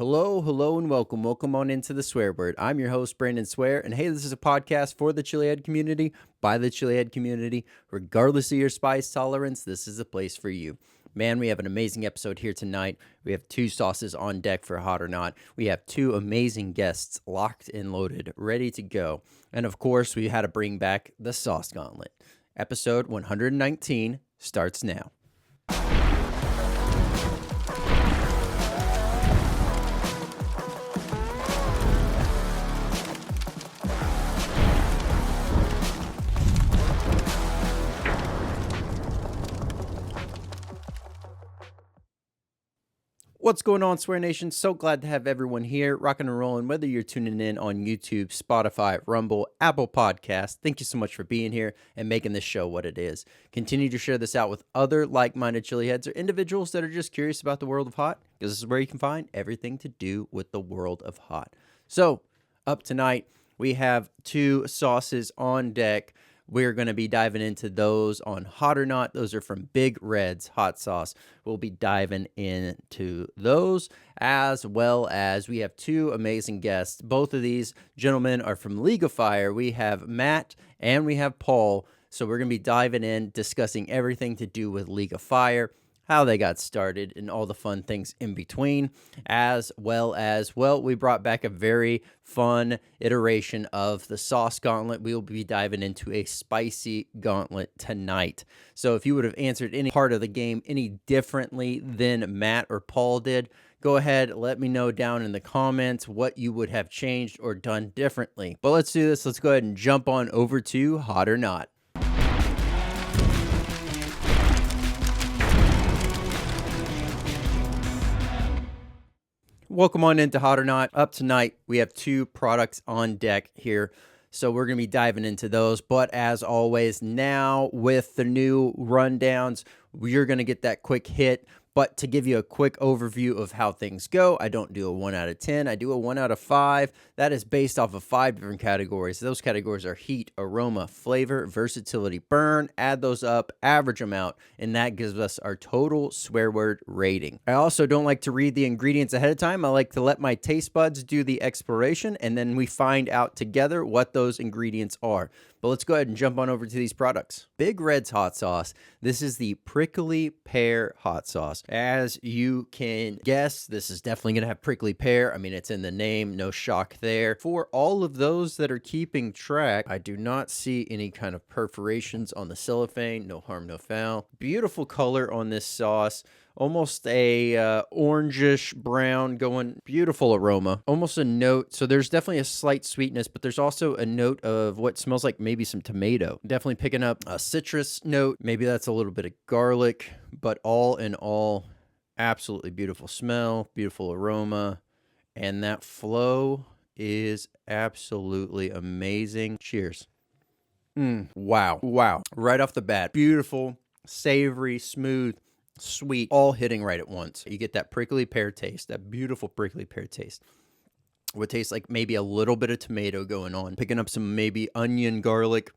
Hello, and welcome. Welcome on into the Swear Word. I'm your host, Brandon Swear, and hey, this is a podcast for the Chilihead community, by the Chilihead community. Regardless of your spice tolerance, this is a place for you. Man, we have an amazing episode here tonight. We have two sauces on deck for Hot or Not. We have two amazing guests locked and loaded, ready to go. And of course, we had to bring back the Saucegauntlet. Episode 119 starts now. What's going on, Swear Nation? So glad to have everyone here, rocking and rolling, whether you're tuning in on YouTube, Spotify, Rumble, Apple Podcasts. Thank you so much for being here and making this show what it is. Continue to share this out with other like-minded chili heads or individuals that are just curious about the world of hot, because this is where you can find everything to do with the world of hot. So, up tonight, we have two sauces on deck. We're going to be diving into those on Hot or Not. Those are from Big Red's Hot Sauce. We'll be diving into those, as well as we have two amazing guests. Both of these gentlemen are from League of Fire. We have Matt and we have Paul. So we're going to be diving in, discussing everything to do with League of Fire, how they got started, and all the fun things in between, as well as, we brought back a very fun iteration of the Sauce Gauntlet. We will be diving into a Spicy Gauntlet tonight. So if you would have answered any part of the game any differently than Matt or Paul did, go ahead, let me know down in the comments what you would have changed or done differently. But let's do this. Let's go ahead and jump on over to Hot or Not. Welcome on into Hot or Not. Up tonight, we have two products on deck here, so we're going to be diving into those. But as always, now with the new rundowns, you're going to get that quick hit. But to give you a quick overview of how things go, I don't do a 1 out of 10. I do a 1 out of 5. That is based off of 5 different categories. Those categories are heat, aroma, flavor, versatility, burn. Add those up, average them out, and that gives us our total swear word rating. I also don't like to read the ingredients ahead of time. I like to let my taste buds do the exploration, and then we find out together what those ingredients are. But let's go ahead and jump on over to these products. Big Red's Hot Sauce. This is the prickly pear hot sauce. As you can guess, this is definitely going to have prickly pear. I mean, it's in the name, no shock there. For all of those that are keeping track, I do not see any kind of perforations on the cellophane. No harm, no foul. Beautiful color on this sauce. Almost a orangish brown going, beautiful aroma, almost a note. So there's definitely a slight sweetness, but there's also a note of what smells like maybe some tomato. Definitely picking up a citrus note. Maybe that's a little bit of garlic, but all in all, absolutely beautiful smell, beautiful aroma, and that flow is absolutely amazing. Cheers. Wow. Right off the bat, beautiful, savory, smooth, sweet, all hitting right at once. You get that prickly pear taste, that beautiful prickly pear taste. What tastes like maybe a little bit of tomato going on, picking up some maybe onion, garlic,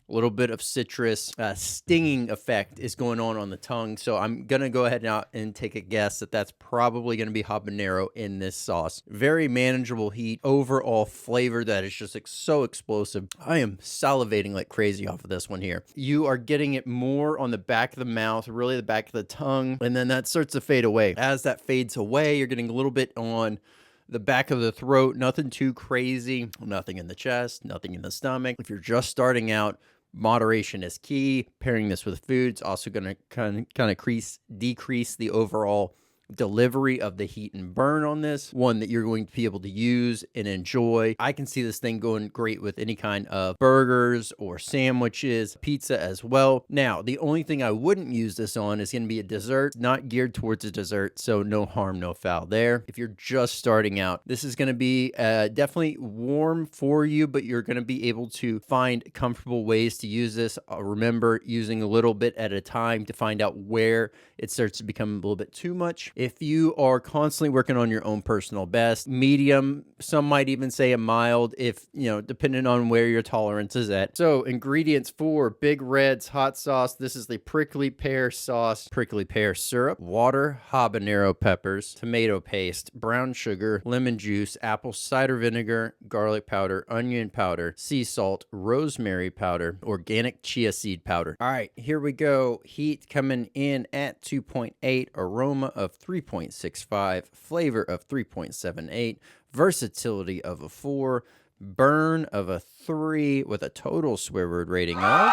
a little bit of citrus. Stinging effect is going on the tongue. So I'm going to go ahead and take a guess that that's probably going to be habanero in this sauce. Very manageable heat, overall flavor that is just so explosive. I am salivating like crazy off of this one here. You are getting it more on the back of the mouth, really the back of the tongue, and then that starts to fade away. As that fades away, you're getting a little bit on the back of the throat, nothing too crazy, nothing in the chest, nothing in the stomach. If you're just starting out, moderation is key. Pairing this with food is also going to kind of decrease the overall delivery of the heat and burn on this one that you're going to be able to use and enjoy. I can see this thing going great with any kind of burgers or sandwiches, pizza as well. Now, the only thing I wouldn't use this on is going to be a dessert, not geared towards a dessert, so no harm, no foul there. If you're just starting out, this is going to be definitely warm for you, but you're going to be able to find comfortable ways to use this. Remember, using a little bit at a time to find out where it starts to become a little bit too much. If you are constantly working on your own personal best, medium, some might even say a mild, if, depending on where your tolerance is at. So ingredients for Big Red's hot sauce. This is the prickly pear sauce, prickly pear syrup, water, habanero peppers, tomato paste, brown sugar, lemon juice, apple cider vinegar, garlic powder, onion powder, sea salt, rosemary powder, organic chia seed powder. All right, here we go. Heat coming in at 2.8, aroma of 3.65, flavor of 3.78, versatility of a 4, burn of a 3, with a total swear word rating of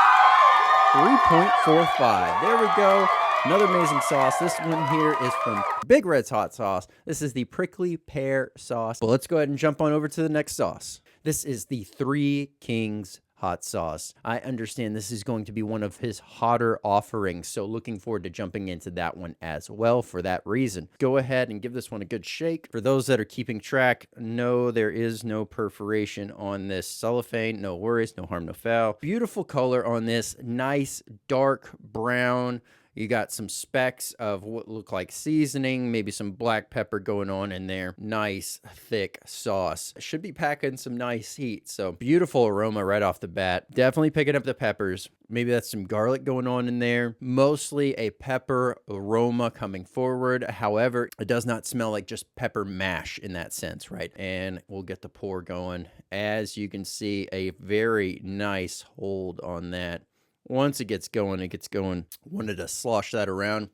3.45. There we go. Another amazing sauce. This one here is from Big Red's hot sauce. This is the prickly pear sauce. Well, let's go ahead and jump on over to the next sauce. This is the Three Kings hot sauce. I understand this is going to be one of his hotter offerings, so looking forward to jumping into that one as well for that reason. Go ahead and give this one a good shake. For those that are keeping track, no, there is no perforation on this cellophane. No worries, no harm, no foul. Beautiful color on this, nice dark brown. You got some specks of what look like seasoning, maybe some black pepper going on in there. Nice, thick sauce. Should be packing some nice heat. So beautiful aroma right off the bat. Definitely picking up the peppers. Maybe that's some garlic going on in there. Mostly a pepper aroma coming forward. However, it does not smell like just pepper mash in that sense, right? And we'll get the pour going. As you can see, a very nice hold on that. Once it gets going, it gets going. Wanted to slosh that around,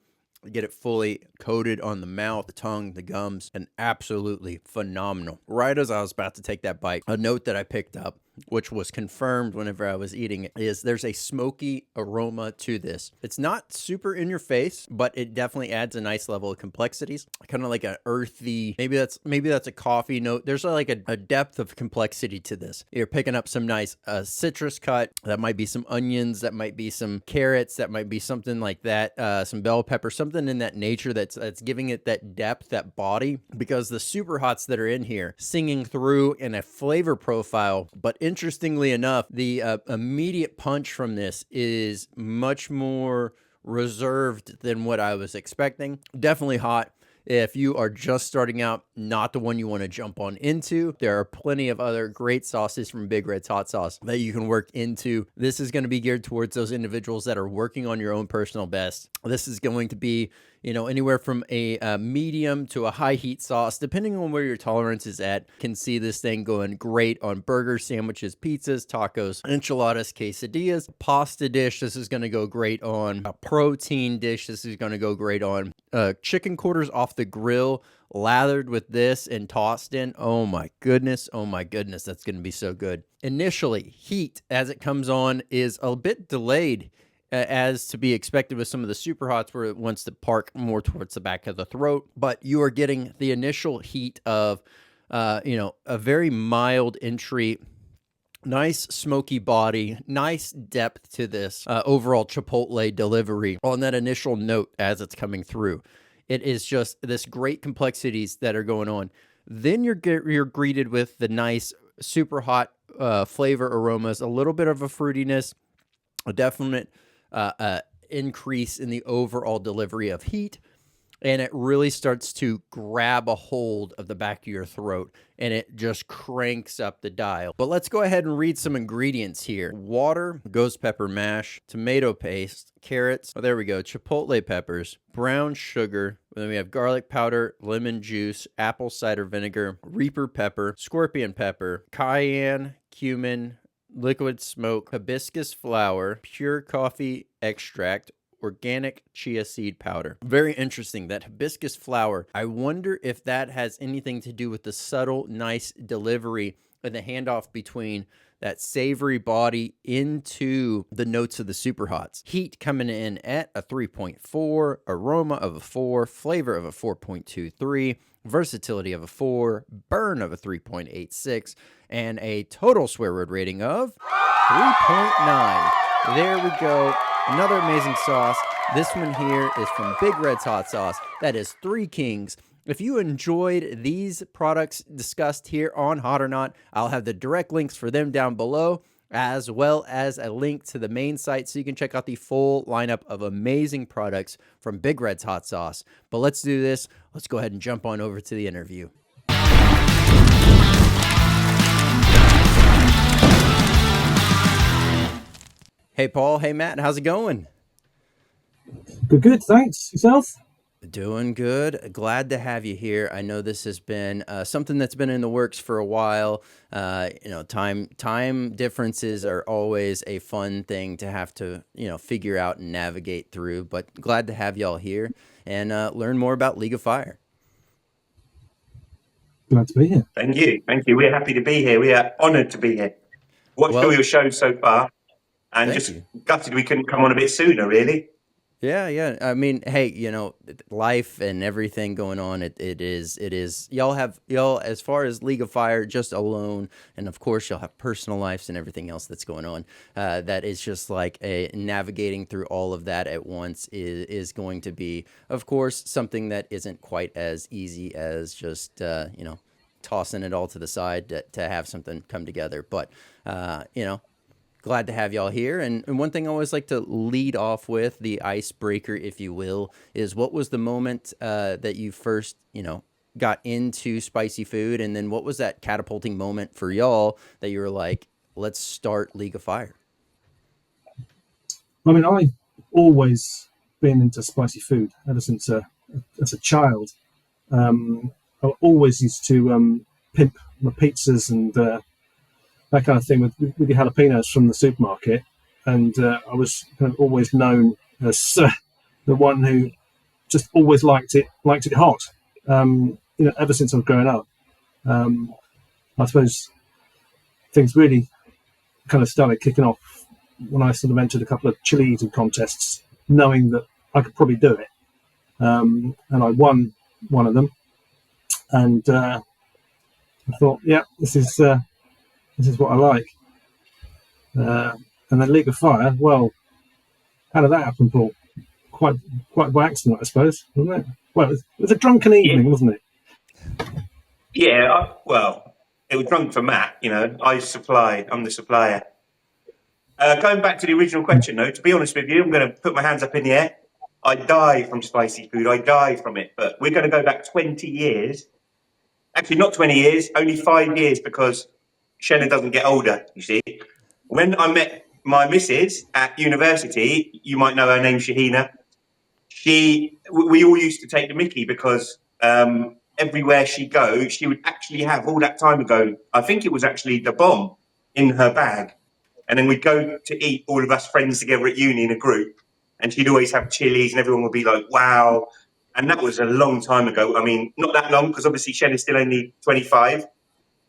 get it fully coated on the mouth, the tongue, the gums, and absolutely phenomenal. Right as I was about to take that bite, a note that I picked up, which was confirmed whenever I was eating it, is there's a smoky aroma to this. It's not super in your face, but it definitely adds a nice level of complexities, kind of like an earthy, maybe that's a coffee note. There's like a depth of complexity to this. You're picking up some nice citrus cut. That might be some onions, that might be some carrots, that might be something like that, some bell pepper, something in that nature that's giving it that depth, that body, because the Superhots that are in here singing through in a flavor profile. But interestingly enough, the immediate punch from this is much more reserved than what I was expecting. Definitely hot. If you are just starting out, not the one you want to jump on into. There are plenty of other great sauces from Big Red's hot sauce that you can work into. This is going to be geared towards those individuals that are working on your own personal best. This is going to be, anywhere from a medium to a high heat sauce, depending on where your tolerance is at. Can see this thing going great on burgers, sandwiches, pizzas, tacos, enchiladas, quesadillas, pasta dish. This is going to go great on a protein dish. This is going to go great on chicken quarters off the grill, lathered with this and tossed in. Oh my goodness, that's going to be so good. Initially, heat as it comes on is a bit delayed, as to be expected with some of the Superhots, where it wants to park more towards the back of the throat. But you are getting the initial heat of, a very mild entry, nice smoky body, nice depth to this overall Chipotle delivery on that initial note as it's coming through. It is just this great complexities that are going on. Then you're greeted with the nice Superhot flavor aromas, a little bit of a fruitiness, a definite increase in the overall delivery of heat, and it really starts to grab a hold of the back of your throat, and it just cranks up the dial. But let's go ahead and read some ingredients here. Water, ghost pepper mash, tomato paste, carrots, there we go, chipotle peppers, brown sugar, then we have garlic powder, lemon juice, apple cider vinegar, reaper pepper, scorpion pepper, cayenne, cumin, liquid smoke, hibiscus flower, pure coffee extract, organic chia seed powder. Very interesting, that hibiscus flower. I wonder if that has anything to do with the subtle, nice delivery and the handoff between that savory body into the notes of the Superhots. Heat coming in at a 3.4, aroma of a 4, flavor of a 4.23, versatility of a 4, burn of a 3.86, and a total swear word rating of 3.9. There we go. Another amazing sauce. This one here is from Big Red's hot sauce. That is Three Kings. If you enjoyed these products discussed here on Hot or Not, I'll have the direct links for them down below. as well as a link to the main site so you can check out the full lineup of amazing products from Big Red's Hot Sauce. But let's do this. Let's go ahead and jump on over to the interview. Hey, Paul. Hey, Matt. How's it going? Good. Thanks. Yourself? Doing good. Glad to have you here. I know this has been something that's been in the works for a while. Time differences are always a fun thing to have to figure out and navigate through. But glad to have y'all here and learn more about League of Fire. Glad to be here. Thank you. We're happy to be here. We are honoured to be here. Watched all your shows so far, and just gutted we couldn't come on a bit sooner, really. Yeah. I mean, hey, life and everything going on, it is. Y'all, as far as League of Fire, just alone, and of course, y'all have personal lives and everything else that's going on. That is just like navigating through all of that at once is going to be, of course, something that isn't quite as easy as just, tossing it all to the side to have something come together. But, glad to have y'all here. And one thing I always like to lead off with, the icebreaker, if you will, is what was the moment that you first, got into spicy food? And then what was that catapulting moment for y'all that you were like, let's start League of Fire? I mean, I've always been into spicy food ever since as a child. I always used to pimp my pizzas and that kind of thing with the jalapenos from the supermarket, and I was kind of always known as the one who just always liked it hot. Ever since I was growing up, I suppose things really kind of started kicking off when I sort of entered a couple of chili eating contests, knowing that I could probably do it, and I won one of them, and I thought, yeah, this is what I like. And then League of Fire, well, how did that happen, Paul? Quite by accident, I suppose, wasn't it? Well, it was a drunken evening, wasn't it? Yeah, it was drunk for Matt. I'm the supplier. Going back to the original question, though, to be honest with you, I'm going to put my hands up in the air. I die from spicy food. I die from it. But we're going to go back 20 years. Actually, not 20 years, only 5 years, because Shannon doesn't get older, you see. When I met my missus at university, you might know her name, Shahina. We all used to take the mickey because everywhere she'd go, she would actually have, all that time ago, I think it was actually the bomb in her bag. And then we'd go to eat, all of us friends together at uni in a group. And she'd always have chilies and everyone would be like, wow. And that was a long time ago. I mean, not that long, because obviously Shannon's still only 25.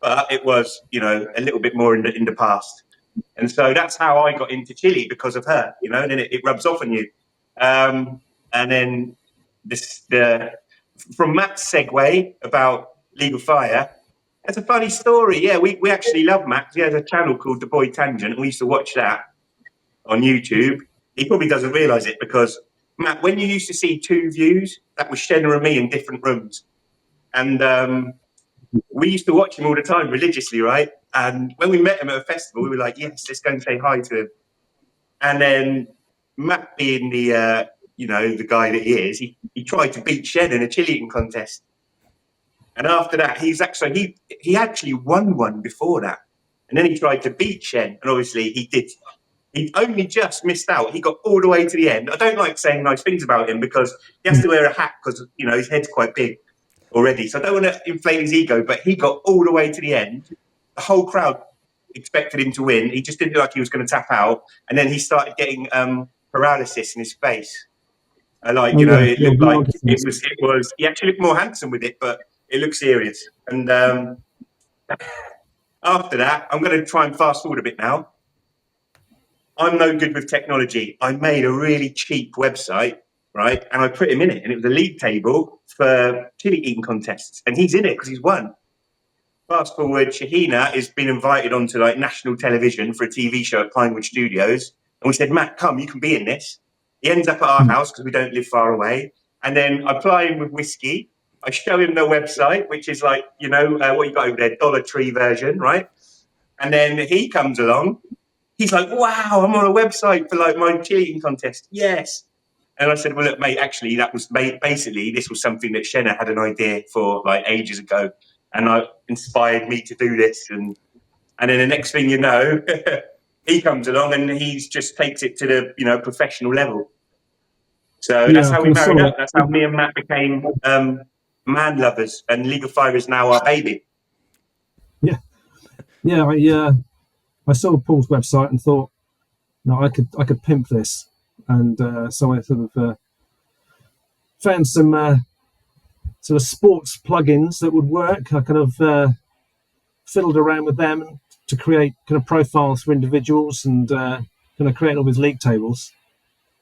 But it was, a little bit more in the past. And so that's how I got into chili, because of her, and then it rubs off on you. And then from Matt's segue about League of Fire, that's a funny story. Yeah, we actually love Matt. He has a channel called The Boy Tangent, and we used to watch that on YouTube. He probably doesn't realise it, because, Matt, when you used to see two views, that was Shannon and me in different rooms. And we used to watch him all the time religiously, right? And when we met him at a festival, we were like, yes, let's go and say hi to him. And then Matt, being the the guy that he is, he tried to beat Shen in a chili eating contest. And after that, he actually won one before that. And then he tried to beat Shen, and obviously he did. He only just missed out. He got all the way to the end. I don't like saying nice things about him, because he has to wear a hat, because his head's quite big already. So I don't want to inflate his ego, but he got all the way to the end. The whole crowd expected him to win. He just didn't look like he was going to tap out. And then he started getting paralysis in his face. It looked like it was. He actually looked more handsome with it, but it looked serious. And after that, I'm going to try and fast forward a bit now. I'm no good with technology. I made a really cheap website, right? And I put him in it, and it was a league table for chili eating contests, and he's in it because he's won. Fast forward, Shahina has been invited onto national television for a TV show at Pinewood Studios, and we said, Matt, come, you can be in this. He ends up at our house because we don't live far away, and then I ply him with whiskey. I show him the website, which is what you got over there, Dollar Tree version, right? And then he comes along, He's like, wow, I'm on a website for like my cheerleading contest. Yes. And I said, well, look, mate, actually, that was basically, this was something that Shenna had an idea for like ages ago. And I inspired me to do this. And then the next thing you know, he comes along and he's just takes it to the, professional level. So that's Yeah, I how we kind of married saw up. That's how me and Matt became man lovers. And League of Fire is now our baby. yeah, yeah. I saw Paul's website and thought, no, I could pimp this, and so I sort of found some sort of sports plugins that would work. I kind of fiddled around with them to create kind of profiles for individuals and kind of create all these league tables,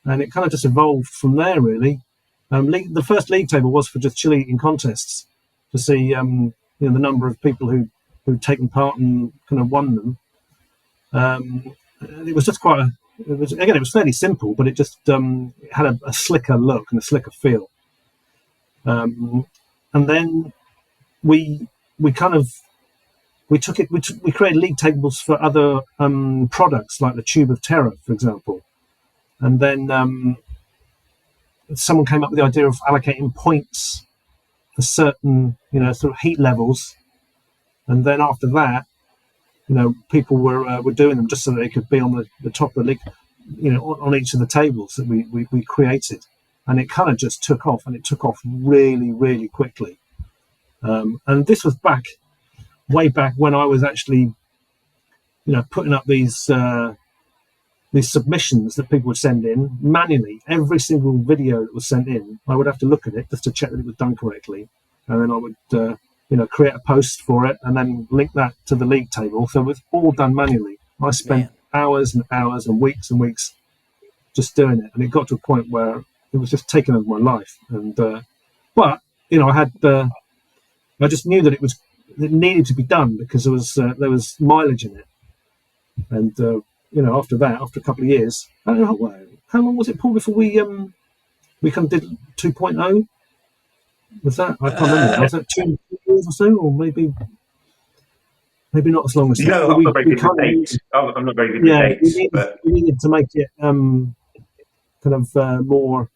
and it kind of just evolved from there, really. The first league table was for just cheerleading contests to see the number of people who'd taken part and kind of won them. It was just it was fairly simple, but it just it had a slicker look and a slicker feel. And then we kind of we created league tables for other products like the Tube of Terror, for example, and then someone came up with the idea of allocating points for certain sort of heat levels, and then after that, people were doing them just so that they could be on the top of the league, on each of the tables that we created, and it kind of just took off, and it took off really, really quickly. And this was way back when I was actually, putting up these submissions that people would send in manually. Every single video that was sent in, I would have to look at it just to check that it was done correctly, and then I would create a post for it and then link that to the league table. So it was all done manually. I spent hours and hours and weeks just doing it, and it got to a point where it was just taking over my life. And but I just knew that it needed to be done because there was mileage in it. And after that, after a couple of years, I don't know how long was it, Paul, before we kind of did 2.0. Was that? I can't remember. Was that 2 years or so, or maybe not as long as that. I'm not very good with dates. I'm not very good with dates. We needed to make it kind of more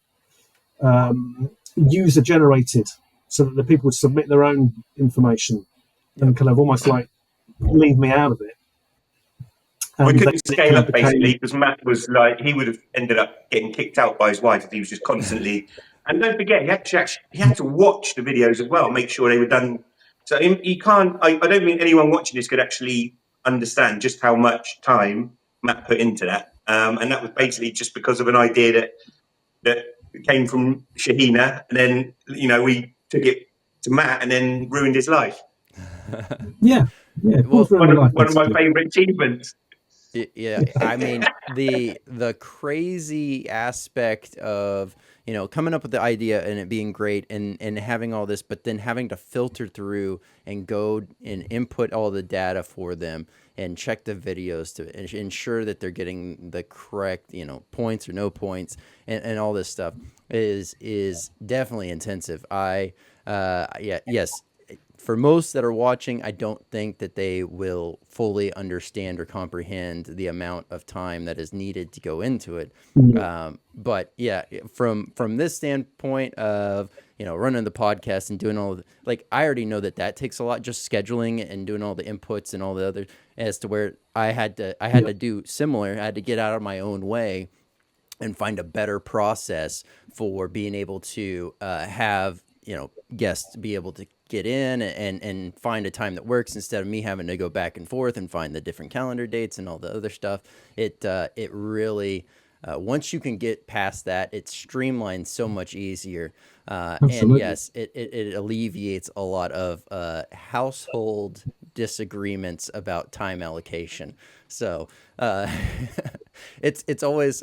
user generated, so that the people would submit their own information and kind of almost like leave me out of it. We couldn't scale up basically because Matt was like, he would have ended up getting kicked out by his wife if he was just constantly. And don't forget, he had to watch the videos as well, make sure they were done. So he can't. I don't think anyone watching this could actually understand just how much time Matt put into that. And that was basically just because of an idea that came from Shahina, and then we took it to Matt, and then ruined his life. Yeah. Well, one of my favourite achievements. Yeah, I mean the crazy aspect of coming up with the idea and it being great and having all this, but then having to filter through and go and input all the data for them and check the videos to ensure that they're getting the correct points or no points and all this stuff is definitely intensive. Yes. For most that are watching, I don't think that they will fully understand or comprehend the amount of time that is needed to go into it. But yeah, from this standpoint of running the podcast and doing all I already know that takes a lot, just scheduling and doing all the inputs and all the other, as to where I had to do similar. I had to get out of my own way and find a better process for being able to have guests be able to get in and find a time that works, instead of me having to go back and forth and find the different calendar dates and all the other stuff. It really once you can get past that, it streamlines so much easier. And yes, it alleviates a lot of household disagreements about time allocation. So it's always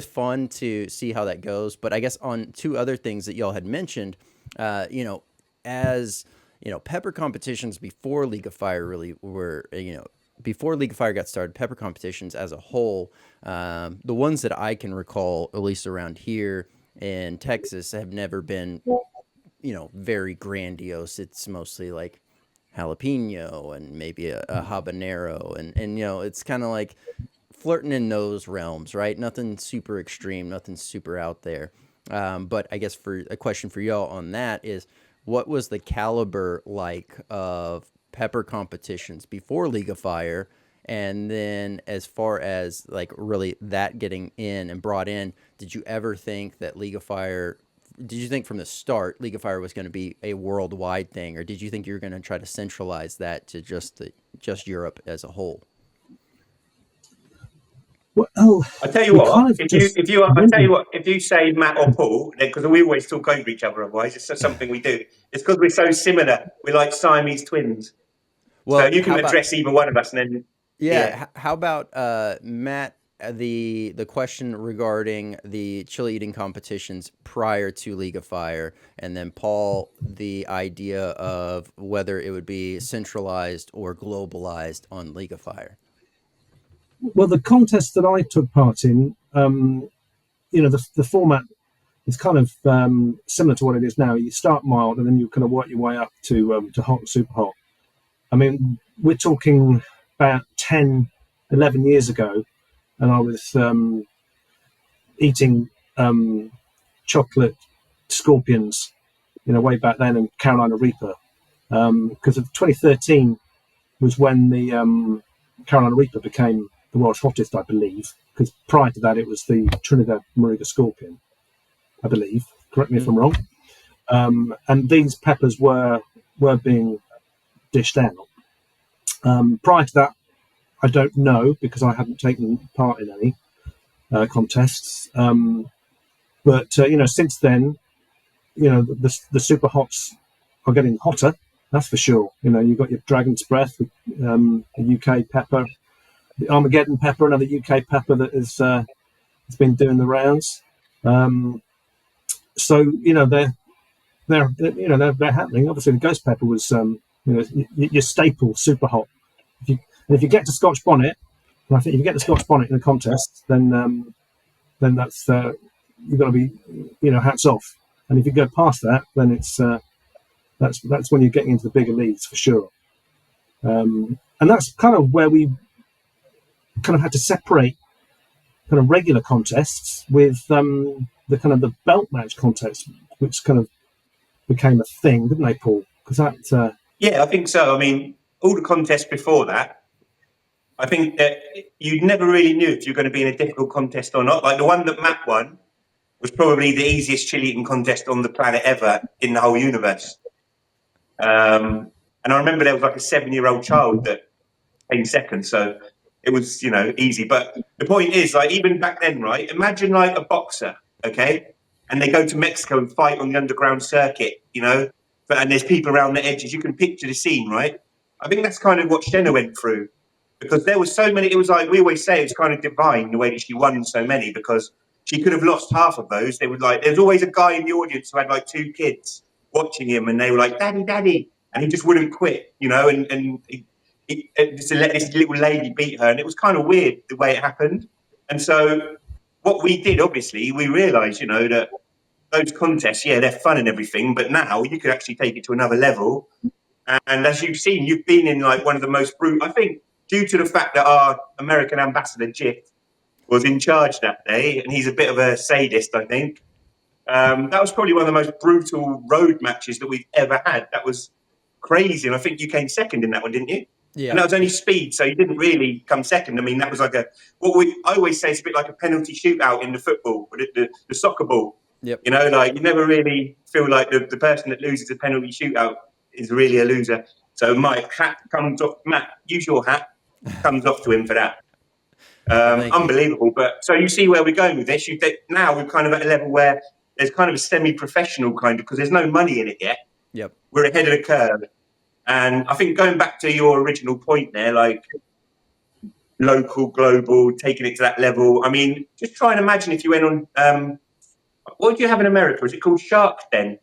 fun to see how that goes. But I guess on two other things that y'all had mentioned, as pepper competitions before League of Fire really were, before League of Fire got started, pepper competitions as a whole, the ones that I can recall, at least around here in Texas, have never been, very grandiose. It's mostly like jalapeno and maybe a habanero, and it's kind of like flirting in those realms, right? Nothing super extreme, nothing super out there. But I guess for a question for y'all on that is, what was the caliber like of pepper competitions before League of Fire? And then as far as like really that getting in and brought in, did you ever think that League of Fire, did you think from the start League of Fire was going to be a worldwide thing, or did you think you were going to try to centralize that to just Europe as a whole? Well, I tell you we what, kind of just I went tell you with, what, if you say Matt or Paul, because we always talk over each other, otherwise it's just something we do. It's because we're so similar. We're like Siamese twins. So Well, you how can about address either one of us, and then yeah. how about Matt? The question regarding the chili eating competitions prior to League of Fire, and then Paul, the idea of whether it would be centralized or globalized on League of Fire. well, the contest that I took part in, the format is kind of similar to what it is now. You start mild, and then you kind of work your way up to hot and super hot. I mean, we're talking about 10, 11 years ago, and I was eating chocolate scorpions, way back then, in Carolina Reaper, because of 2013 was when the Carolina Reaper became the world's hottest, I believe. Because prior to that, it was the Trinidad Moruga scorpion, I believe. Correct me if I'm wrong. And these peppers were being dished out. Prior to that, I don't know, because I hadn't taken part in any contests. But since then, the super hots are getting hotter. That's for sure. You've got your Dragon's Breath, the UK pepper, the Armageddon pepper, another UK pepper that is has been doing the rounds. So they're happening. Obviously, the ghost pepper was your staple super hot. If you get to Scotch bonnet, and I think if you get the Scotch bonnet in the contest, then that's you've got to be hats off. And if you go past that, then it's that's when you're getting into the bigger leagues for sure. And that's kind of where we kind of had to separate kind of regular contests with the kind of the belt match contest, which kind of became a thing, didn't they, Paul? Because that Yeah, I think so. I mean, all the contests before that, I think that you never really knew if you were going to be in a difficult contest or not. Like the one that Matt won was probably the easiest chili eating contest on the planet ever in the whole universe. And I remember there was like a 7-year-old child that came second, so it was easy. But the point is, like, even back then, right? Imagine like a boxer, okay, and they go to Mexico and fight on the underground circuit, and there's people around the edges. You can picture the scene, right? I think that's kind of what Shenna went through, because there was so many. It was like we always say, it's kind of divine the way that she won so many, because she could have lost half of those. They would there's always a guy in the audience who had like 2 kids watching him, and they were like, "Daddy, Daddy," and he just wouldn't quit, and just to let this little lady beat her, and it was kind of weird the way it happened. And so what we did, obviously, we realised, that those contests, yeah, they're fun and everything, but now you could actually take it to another level. And as you've seen, you've been in like one of the most brutal, I think, due to the fact that our American ambassador, Jiff, was in charge that day, and he's a bit of a sadist, I think. That was probably one of the most brutal road matches that we've ever had. That was crazy. And I think you came second in that one, didn't you? Yeah. And that was only speed, so you didn't really come second. I mean, that was like I always say it's a bit like a penalty shootout in the football, the soccer ball. Yep. You never really feel like the person that loses a penalty shootout is really a loser. So my hat comes off. Matt, use your hat. Comes off to him for that. Unbelievable. But so you see where we're going with this. Now we're kind of at a level where there's kind of a semi-professional kind of, because there's no money in it yet. Yep. We're ahead of the curve. And I think going back to your original point there, like local, global, taking it to that level. I mean, just try and imagine if you went on, what do you have in America? Is it called Shark Den?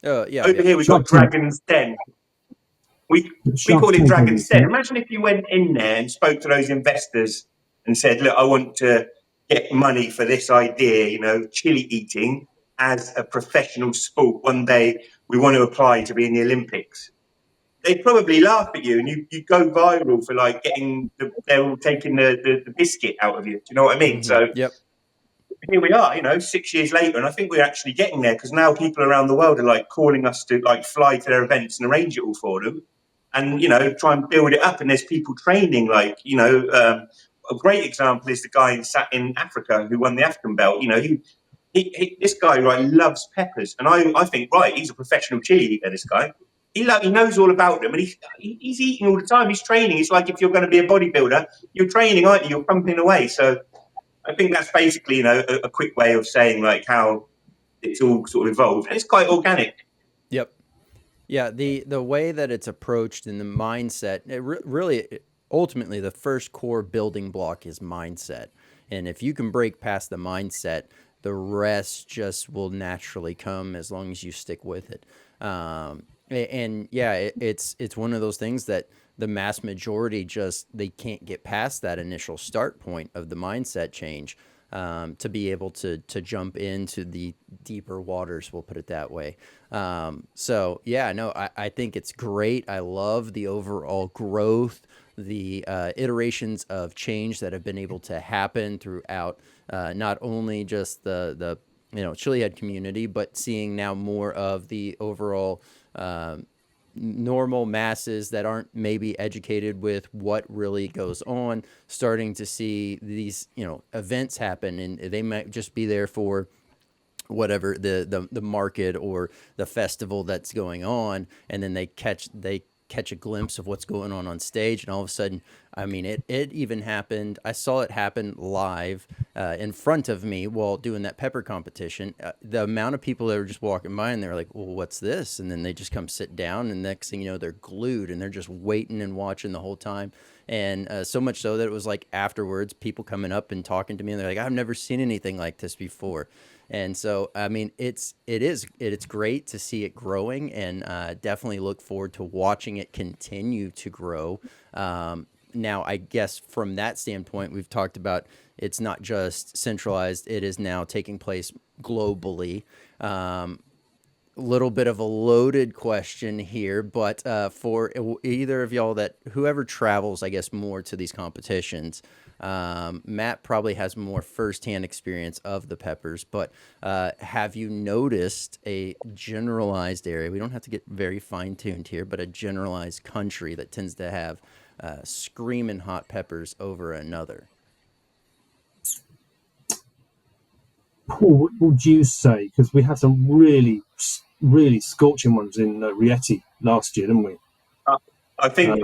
Yeah. Over here we've got Dragon's Den. We call it Dragon's Den. Imagine if you went in there and spoke to those investors and said, look, I want to get money for this idea, chili eating as a professional sport. One day we want to apply to be in the Olympics. they'd probably laugh at you, and you go viral for like they're all taking the biscuit out of you. Do you know what I mean? So Yep. here we are, 6 years later, and I think we're actually getting there, because now people around the world are like calling us to like fly to their events and arrange it all for them, and try and build it up. And there's people training, like a great example is the guy in Africa who won the African belt. This guy, right, loves peppers, and I think, right, he's a professional chili eater. This guy, he knows all about them, and he's eating all the time. He's training. It's like if you're going to be a bodybuilder, you're training, aren't you? You're pumping away. So I think that's basically, a quick way of saying like how it's all sort of evolved, and it's quite organic. Yep. Yeah. The way that it's approached and the mindset, really, ultimately, the first core building block is mindset. And if you can break past the mindset, the rest just will naturally come as long as you stick with it. And yeah, it's one of those things that the mass majority they can't get past that initial start point of the mindset change, to be able to jump into the deeper waters. We'll put it that way. So yeah, no, I think it's great. I love the overall growth, the iterations of change that have been able to happen throughout, not only just the chili head community, but seeing now more of the overall normal masses that aren't maybe educated with what really goes on, starting to see these events happen, and they might just be there for whatever the market or the festival that's going on, and then they catch a glimpse of what's going on stage, and all of a sudden, I mean, it even happened. I saw it happen live in front of me while doing that pepper competition. The amount of people that were just walking by, and they're like, well, what's this? And then they just come sit down, and next thing you know, they're glued, and they're just waiting and watching the whole time. And so much so that it was like afterwards, people coming up and talking to me, and they're like, I've never seen anything like this before. And so, I mean, it's great to see it growing, and definitely look forward to watching it continue to grow. Now, I guess from that standpoint, we've talked about it's not just centralized; it is now taking place globally. Little bit of a loaded question here, but for either of y'all, whoever travels, I guess, more to these competitions, Matt probably has more firsthand experience of the peppers, but have you noticed a generalized area? We don't have to get very fine-tuned here, but a generalized country that tends to have screaming hot peppers over another? Paul, what would you say? Because we had some really, really scorching ones in Rieti last year, didn't we? I think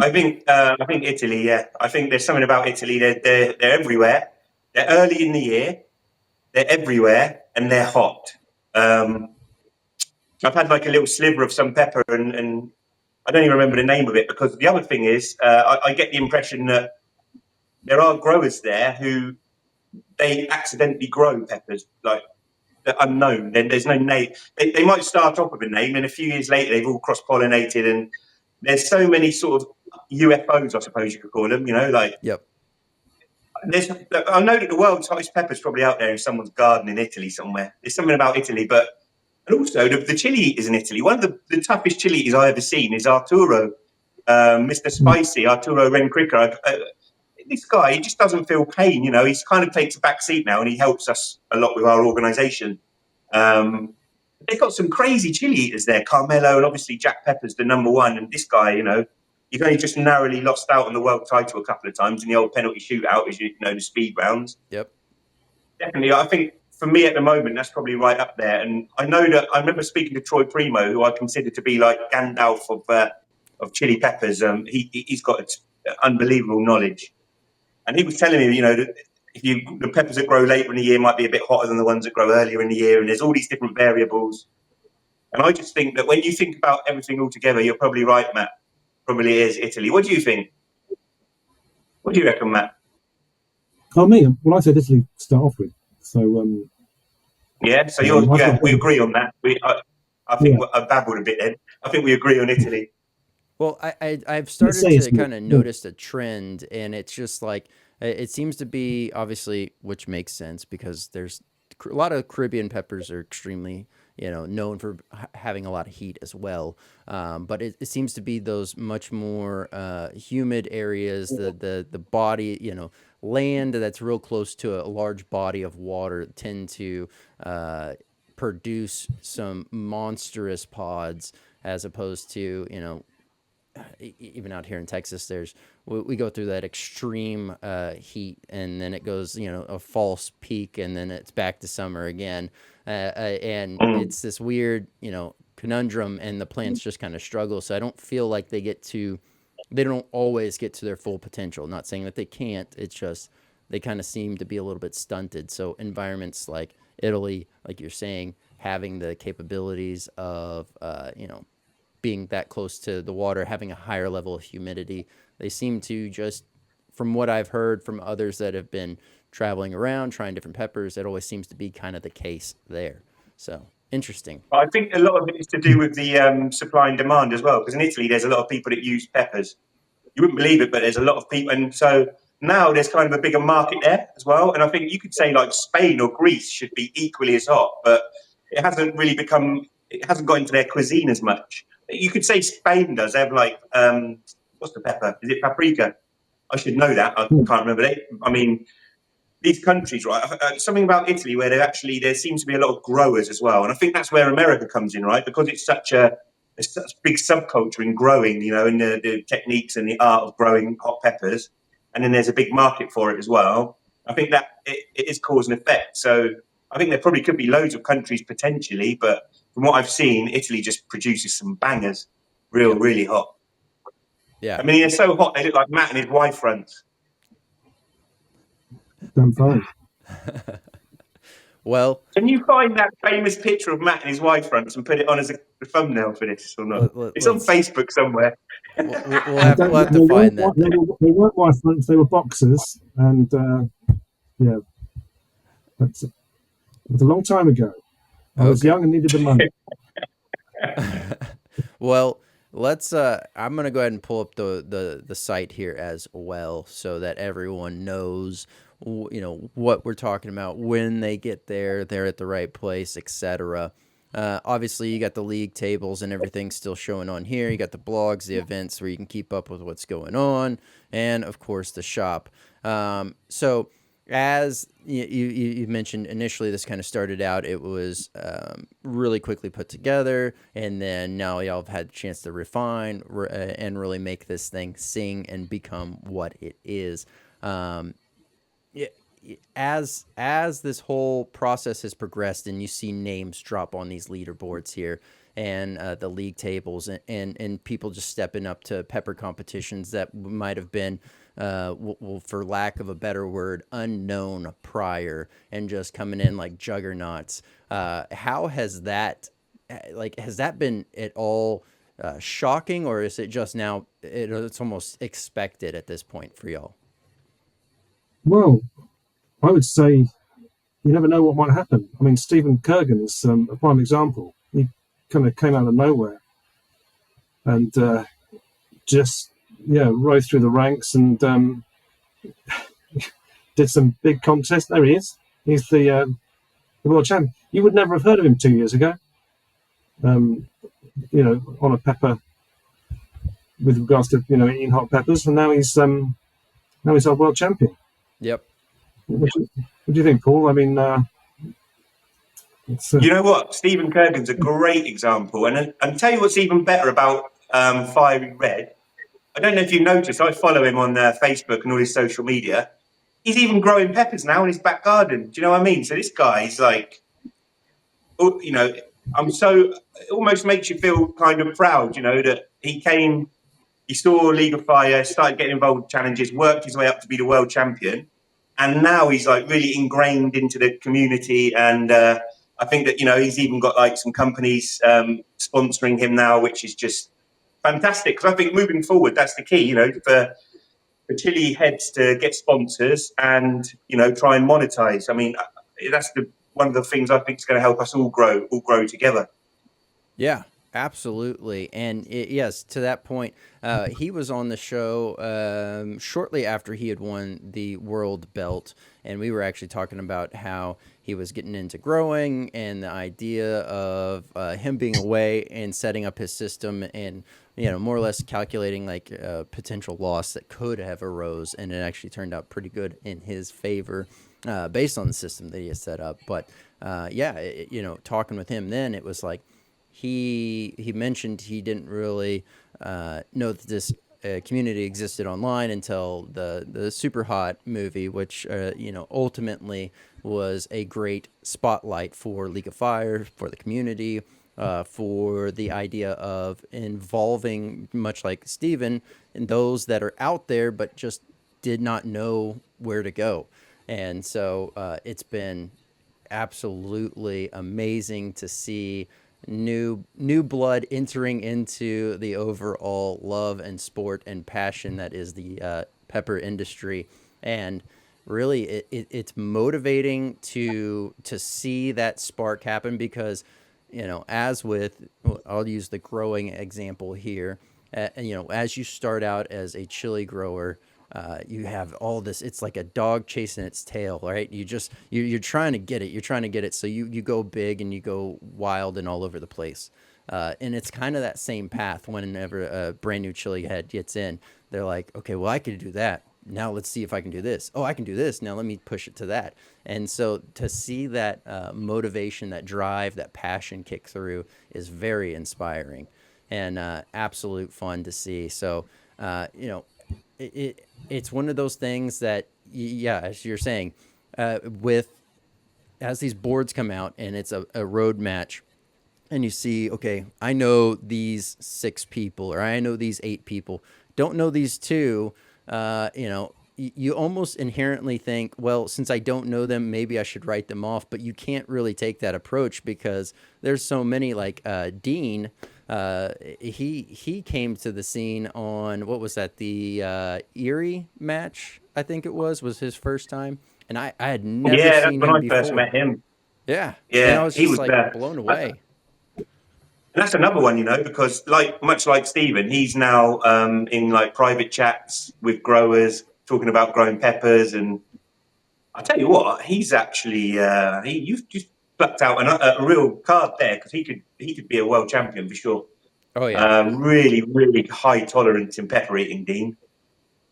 Italy. Yeah, I think there's something about Italy. They're everywhere. They're early in the year. They're everywhere, and they're hot. I've had like a little sliver of some pepper, and I don't even remember the name of it, because the other thing is, I get the impression that there are growers there who they accidentally grow peppers, like they're unknown. Then there's no name. They might start off with a name, and a few years later they've all cross-pollinated, and there's so many sort of UFOs, I suppose you could call them. Like Yep. I know that the world's hottest pepper's probably out there in someone's garden in Italy somewhere. There's something about Italy, and also the chili eaters in Italy. One of the toughest chili eaters I've ever seen is Arturo, Mr. Spicy, Arturo Rencricker. This guy, he just doesn't feel pain. He's kind of takes a back seat now, and he helps us a lot with our organisation. They've got some crazy chili eaters there, Carmelo, and obviously Jack Pepper's the number one. And this guy, you've only just narrowly lost out on the world title a couple of times in the old penalty shootout, as the speed rounds. Yep. Definitely, I think for me at the moment, that's probably right up there. And I know that I remember speaking to Troy Primo, who I consider to be like Gandalf of chili peppers. He's got unbelievable knowledge. And he was telling me, that the peppers that grow later in the year might be a bit hotter than the ones that grow earlier in the year, and there's all these different variables. And I just think that when you think about everything all together, you're probably right, Matt. Probably is Italy. What do you think? What do you reckon, Matt? Oh, me? Well, I said Italy to start off with. So yeah. So we agree on that. I think I babbled a bit then. I think we agree on Italy. Well, I've started to kind of notice a trend, and it's just like it seems to be, obviously, which makes sense because there's a lot of Caribbean peppers are extremely, known for having a lot of heat as well. But it seems to be those much more humid areas, the body, land that's real close to a large body of water tend to produce some monstrous pods as opposed to, even out here in Texas, we go through that extreme heat, and then it goes, a false peak, and then it's back to summer again, and Mm. it's this weird, conundrum, and the plants just kind of struggle. So I don't feel like they don't always get to their full potential. Not saying that they can't. It's just they kind of seem to be a little bit stunted. So environments like Italy, like you're saying, having the capabilities of, being that close to the water, having a higher level of humidity. They seem to just, from what I've heard from others that have been traveling around trying different peppers, it always seems to be kind of the case there. So interesting. I think a lot of it is to do with the supply and demand as well, because in Italy there's a lot of people that use peppers. You wouldn't believe it, but there's a lot of people, and so now there's kind of a bigger market there as well. And I think you could say like Spain or Greece should be equally as hot, but it hasn't got into their cuisine as much. You could say Spain does. They have like what's the pepper? Is it paprika? I should know that. I can't remember. I mean, these countries, right? Something about Italy where there seems to be a lot of growers as well, and I think that's where America comes in, right? Because it's such a big subculture in growing, in the techniques and the art of growing hot peppers, and then there's a big market for it as well. I think that it is cause and effect. So I think there probably could be loads of countries potentially, but from what I've seen, Italy just produces some bangers, Yep. really hot. Yeah. I mean, they're so hot they look like Matt and his wife fronts. Damn fine. Well, Can you find that famous picture of Matt and his wife fronts and put it on as a thumbnail for this or not? It's on Facebook somewhere. we'll I have, don't we'll have know, to find that. they weren't wife fronts, they were boxers, and yeah, that's it was a long time ago. I was Okay. young and needed the money. Well, let's I'm gonna go ahead and pull up the site here as well, so that everyone knows what we're talking about when they get there, they're at the right place, etc. Obviously, you got the league tables and everything still showing on here. You got the blogs, the events where you can keep up with what's going on, and of course the shop. So as you mentioned initially, this kind of started out, it was really quickly put together, and then now y'all have had a chance to refine and really make this thing sing and become what it is. Yeah, as this whole process has progressed, and you see names drop on these leaderboards here, and the league tables, and people just stepping up to pepper competitions that might have been, for lack of a better word, unknown prior, and just coming in like juggernauts. How has that, has that been at all shocking, or is it just now it's almost expected at this point for y'all? Well, I would say you never know what might happen. I mean, Stephen Kurgan is a prime example. He kind of came out of nowhere and just rose through the ranks and did some big contests. There he is. He's the world champion. You would never have heard of him 2 years ago. On a pepper with regards to eating hot peppers, and now he's our world champion. Yep. What do you think, Paul? I mean, You know what? Stephen Kurgan's a great example. And tell you what's even better about Fiery Red. I don't know if you noticed, I follow him on Facebook and all his social media. He's even growing peppers now in his back garden. Do you know what I mean? So this guy's like, it almost makes you feel kind of proud, that he saw League of Fire, started getting involved with challenges, worked his way up to be the world champion. And now he's like really ingrained into the community. And I think that, he's even got like some companies sponsoring him now, which is just fantastic. Because I think moving forward, that's the key, for Chili heads to get sponsors and, try and monetize. I mean, that's one of the things I think is going to help us all grow together. Yeah, absolutely. And yes, to that point, he was on the show shortly after he had won the world belt. And we were actually talking about how he was getting into growing, and the idea of him being away and setting up his system and more or less calculating like a potential loss that could have arose, and it actually turned out pretty good in his favor based on the system that he has set up. But talking with him then, it was like he mentioned he didn't really know that this community existed online until the Superhot movie, which ultimately was a great spotlight for League of Fire, for the community, for the idea of involving, much like Steven, and those that are out there but just did not know where to go. And so it's been absolutely amazing to see new blood entering into the overall love and sport and passion that is the pepper industry. And really it's motivating to see that spark happen, because as with, I'll use the growing example here, as you start out as a chili grower, you have all this, it's like a dog chasing its tail, right? You're trying to get it. You're trying to get it. So you go big and you go wild and all over the place. And it's kind of that same path whenever a brand new chili head gets in. They're like, okay, well, I could do that. Now let's see if I can do this. Oh, I can do this. Now let me push it to that. And so to see that motivation, that drive, that passion kick through is very inspiring and absolute fun to see. So, it's one of those things that, as you're saying, as these boards come out and it's a road match, and you see, okay, I know these 6 people, or I know these 8 people, don't know these 2, you almost inherently think, well, since I don't know them, maybe I should write them off. But you can't really take that approach, because there's so many, like Dean. He came to the scene on, what was that, the Erie match, I think it was his first time, and I had never That's seen when him I first before. met him. Yeah, and I Yeah, was he just was like there. blown away. And that's another one, because much like Stephen, he's now in like private chats with growers, talking about growing peppers. And I tell you what, he's actually you've just plucked out a real card there, because he could be a world champion for sure. Oh yeah. Really, really high tolerance in pepper eating, Dean.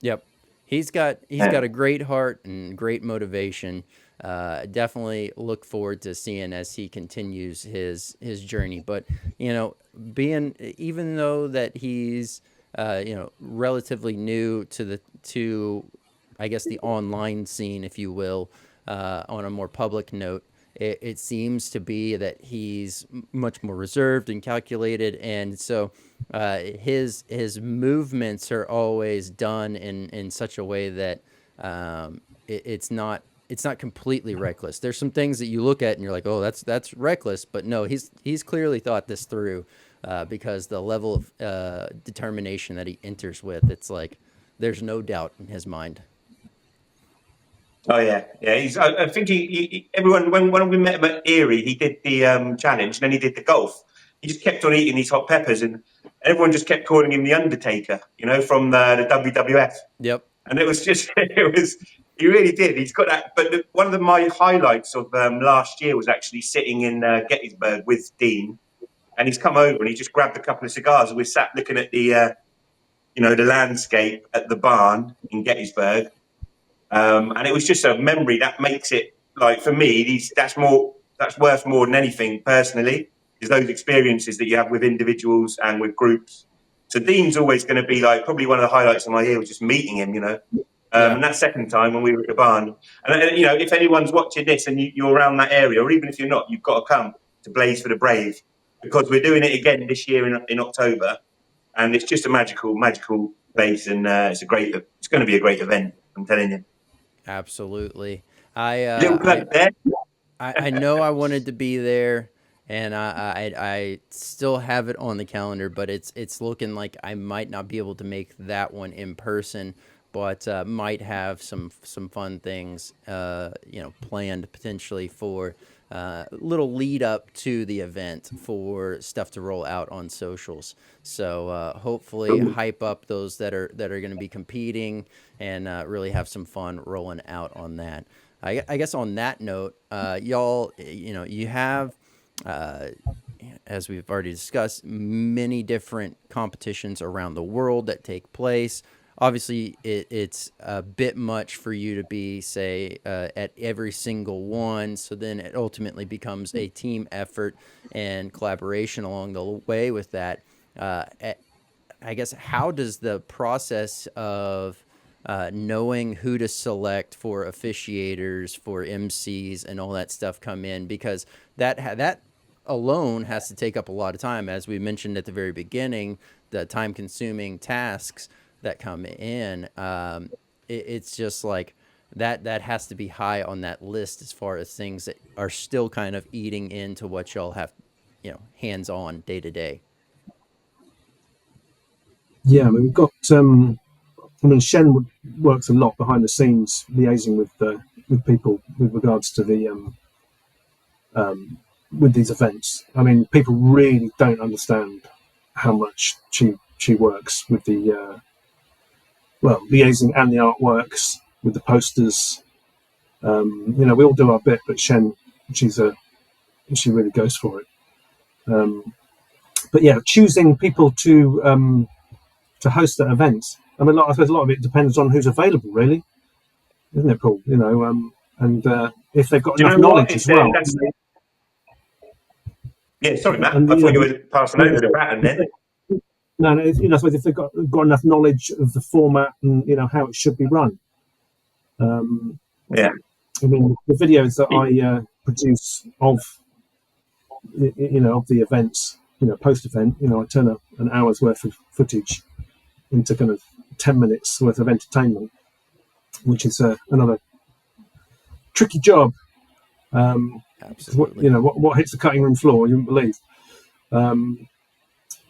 Yep. He's got Yeah. a great heart and great motivation. Definitely look forward to seeing as he continues his journey. But being, even though that he's relatively new to I guess the online scene, if you will, on a more public note, it seems to be that he's much more reserved and calculated, and so his movements are always done in such a way that it's not completely reckless. There's some things that you look at and you're like, oh, that's reckless, but no, he's clearly thought this through, because the level of determination that he enters with, it's like there's no doubt in his mind. Oh yeah. He's. I think everyone when we met him at Erie, he did the challenge, and then he did the golf. He just kept on eating these hot peppers, and everyone just kept calling him the Undertaker, from the WWF. Yep. And it was just, it was, he really did. He's got that. But one of my highlights of last year was actually sitting in Gettysburg with Dean, and he's come over and he just grabbed a couple of cigars, and we sat looking at the landscape at the barn in Gettysburg. And it was just a memory that makes it, like, for me, that's worth more than anything personally, is those experiences that you have with individuals and with groups. So Dean's always going to be like probably one of the highlights of my year was just meeting him, Yeah. And that second time when we were at the barn. And if anyone's watching this and you're around that area, or even if you're not, you've got to come to Blaze for the Brave, because we're doing it again this year in October, and it's just a magical place, and it's going to be a great event. I'm telling you. Absolutely. I Little plug there. I know I wanted to be there, and I still have it on the calendar, but it's looking like I might not be able to make that one in person, but might have some fun things planned potentially for little lead up to the event, for stuff to roll out on socials. So hopefully hype up those that are going to be competing, and really have some fun rolling out on that. I guess on that note, y'all, you have, uh, as we've already discussed, many different competitions around the world that take place. Obviously, it's a bit much for you to be, say, at every single one. So then it ultimately becomes a team effort and collaboration along the way with that. Uh, I guess, how does the process of knowing who to select for officiators, for MCs, and all that stuff come in? Because that alone has to take up a lot of time, as we mentioned at the very beginning. The time-consuming tasks that come in, it's just like that has to be high on that list as far as things that are still kind of eating into what y'all have, hands on day to day. Yeah, I mean, we've got. I mean, Shen works a lot behind the scenes, liaising with people with regards to the with these events. I mean, people really don't understand how much she works with the liaising and the artworks with the posters. We all do our bit, but Shen, she really goes for it. But yeah, choosing people to host that event. I mean, I suppose a lot of it depends on who's available, really, isn't it, Paul? And if they've got Do you enough know what? knowledge as well. Yeah, sorry, Matt. And I thought you were passing over the baton then. No, I suppose if they've got enough knowledge of the format and how it should be run. Yeah. I mean, the videos that I produce of of the events, post event, I turn an hour's worth of footage into kind of 10 minutes worth of entertainment, which is another tricky job. Absolutely. What hits the cutting room floor, you wouldn't believe.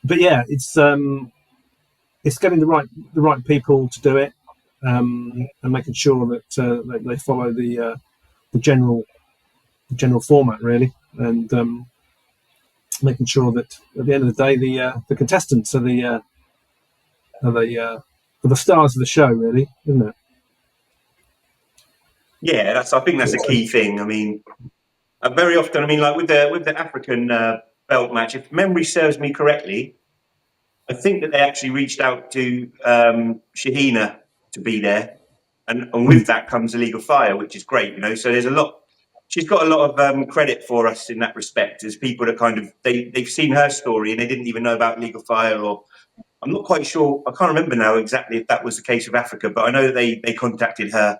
But yeah, it's getting the right people to do it, and making sure that they follow the general format, really, and making sure that at the end of the day the contestants are the stars of the show, really, isn't it? Yeah, I think that's a key thing. I mean, very often, I mean, like with the African belt match, if memory serves me correctly, I think that they actually reached out to Shahina to be there, and with that comes a League of Fire, which is great. So there's a lot. She's got a lot of credit for us in that respect, as people that kind of they've seen her story and they didn't even know about League of Fire, or I'm not quite sure. I can't remember now exactly if that was the case with Africa, but I know that they contacted her.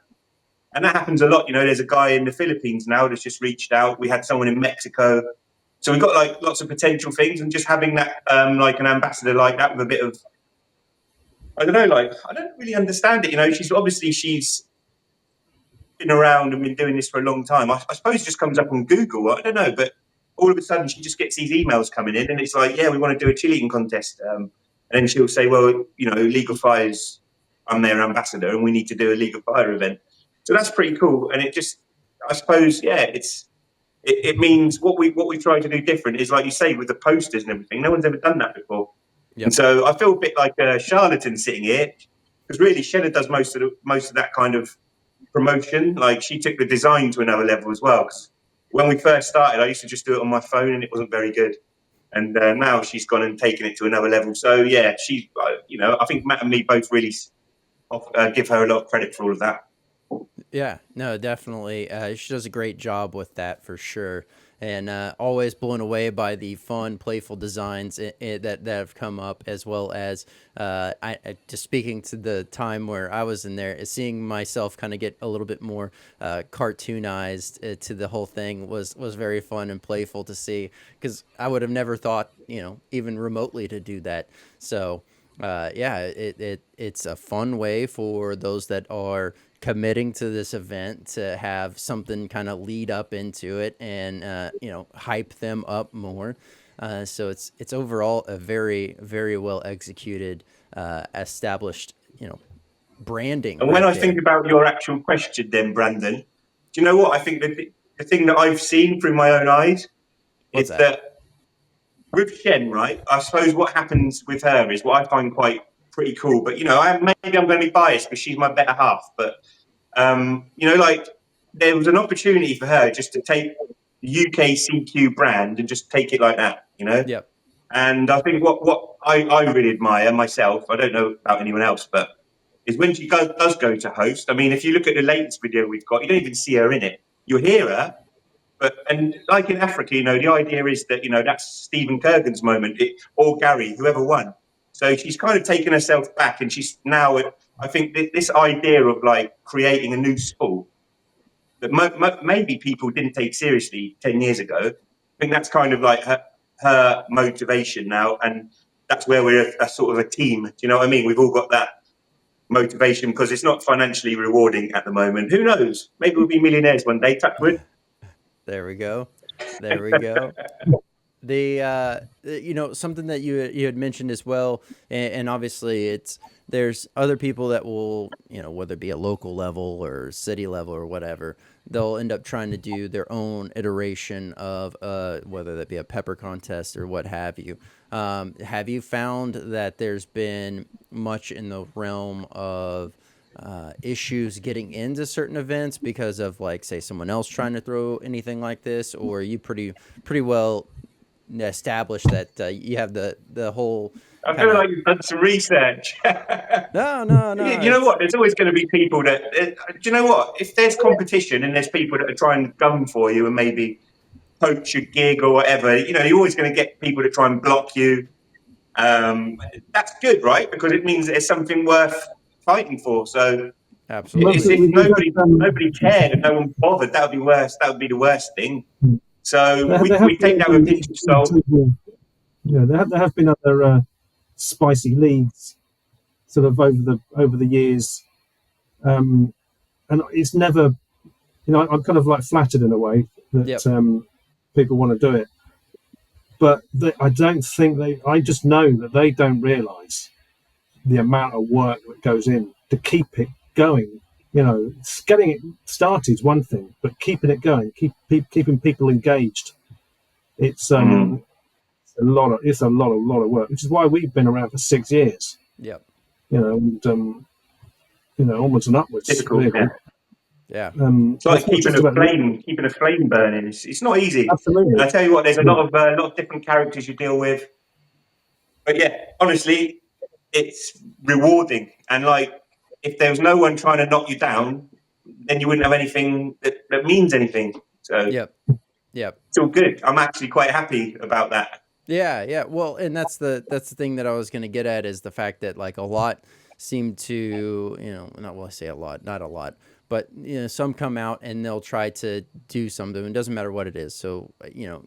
And that happens a lot. There's a guy in the Philippines now that's just reached out. We had someone in Mexico. So we've got like lots of potential things, and just having that like an ambassador like that with a bit of, I don't know, like I don't really understand it. She's been around and been doing this for a long time. I suppose it just comes up on Google. I don't know, but all of a sudden she just gets these emails coming in, and it's like, yeah, we want to do a chili eating contest, and then she'll say, well, League of Fire's, I'm their ambassador, and we need to do a League of Fire event. So that's pretty cool, and it just, I suppose, yeah, it means what we try to do different is, like you say, with the posters and everything. No one's ever done that before, Yep. and so I feel a bit like a charlatan sitting here, because really Shenna does most of that kind of promotion. Like, she took the design to another level as well. Because when we first started, I used to just do it on my phone, and it wasn't very good. And now she's gone and taken it to another level. So yeah, she, I think Matt and me both really give her a lot of credit for all of that. Yeah, no, definitely. She does a great job with that for sure. And always blown away by the fun, playful designs that have come up, as well as just speaking to the time where I was in there, seeing myself kind of get a little bit more cartoonized to the whole thing was very fun and playful to see, because I would have never thought, even remotely to do that. So yeah, it's a fun way for those that are committing to this event to have something kind of lead up into it and hype them up more. So it's overall a very, very well executed, established branding. And when I think about your actual question, then, Brandon, do you know what I think? The thing that I've seen through my own eyes is that with Shen, right? I suppose what happens with her is what I find quite pretty cool. But maybe I'm going to be biased because she's my better half. But like, there was an opportunity for her just to take the UK CQ brand and just take it like that, you know. Yep. And I think what I really admire myself, I don't know about anyone else, but is when she does go to host. I mean, if you look at the latest video we've got, you don't even see her in it. You hear her, but and like in Africa, you know, the idea is that, you know, that's Stephen Kurgan's moment, or Gary, whoever won. So she's kind of taken herself back, and she's now. I think this idea of like creating a new sport that maybe people didn't take seriously 10 years ago. I think that's kind of like her motivation now, and that's where we're a sort of a team. Do you know what I mean? We've all got that motivation because it's not financially rewarding at the moment. Who knows? Maybe we'll be millionaires one day. Touch wood. There we go. There we go. You know, something that you had mentioned as well, and obviously there's other people that will, you know, whether it be a local level or city level or whatever, they'll end up trying to do their own iteration of whether that be a pepper contest or what have you. Have you found that there's been much in the realm of issues getting into certain events because of, like, say, someone else trying to throw anything like this, or are you pretty well established that you have the whole? I feel like you've done some research. No. You know what? There's always going to be people that. Do you know what? If there's competition and there's people that are trying to gun for you and maybe poach your gig or whatever, you know, you're always going to get people that try and block you. That's good, right? Because it means there's something worth fighting for. So absolutely, if nobody cared and no one bothered, that would be worse. That would be the worst thing. So we take that with a pinch of salt. Yeah, there have been other spicy leagues sort of over the years, and it's never, you know, I'm kind of like flattered in a way that people want to do it, but I don't think I just know that they don't realise the amount of work that goes in to keep it going. You know, getting it started is one thing, but keeping it going, keeping people engaged, it's a lot of work, which is why we've been around for 6 years. Yep. You know, and you know, onwards and upwards. Difficult, really. Yeah. It's like keeping a flame burning. It's not easy. Absolutely. And I tell you what, there's a lot of different characters you deal with, but yeah, honestly, it's rewarding. And like, if there was no one trying to knock you down, then you wouldn't have anything that means anything. So yep. It's all good. I'm actually quite happy about that. Yeah. Well, and that's the thing that I was going to get at, is the fact that, like, a lot seem to, you know, I say a lot, not a lot, but, you know, some come out and they'll try to do something. It doesn't matter what it is. So, you know,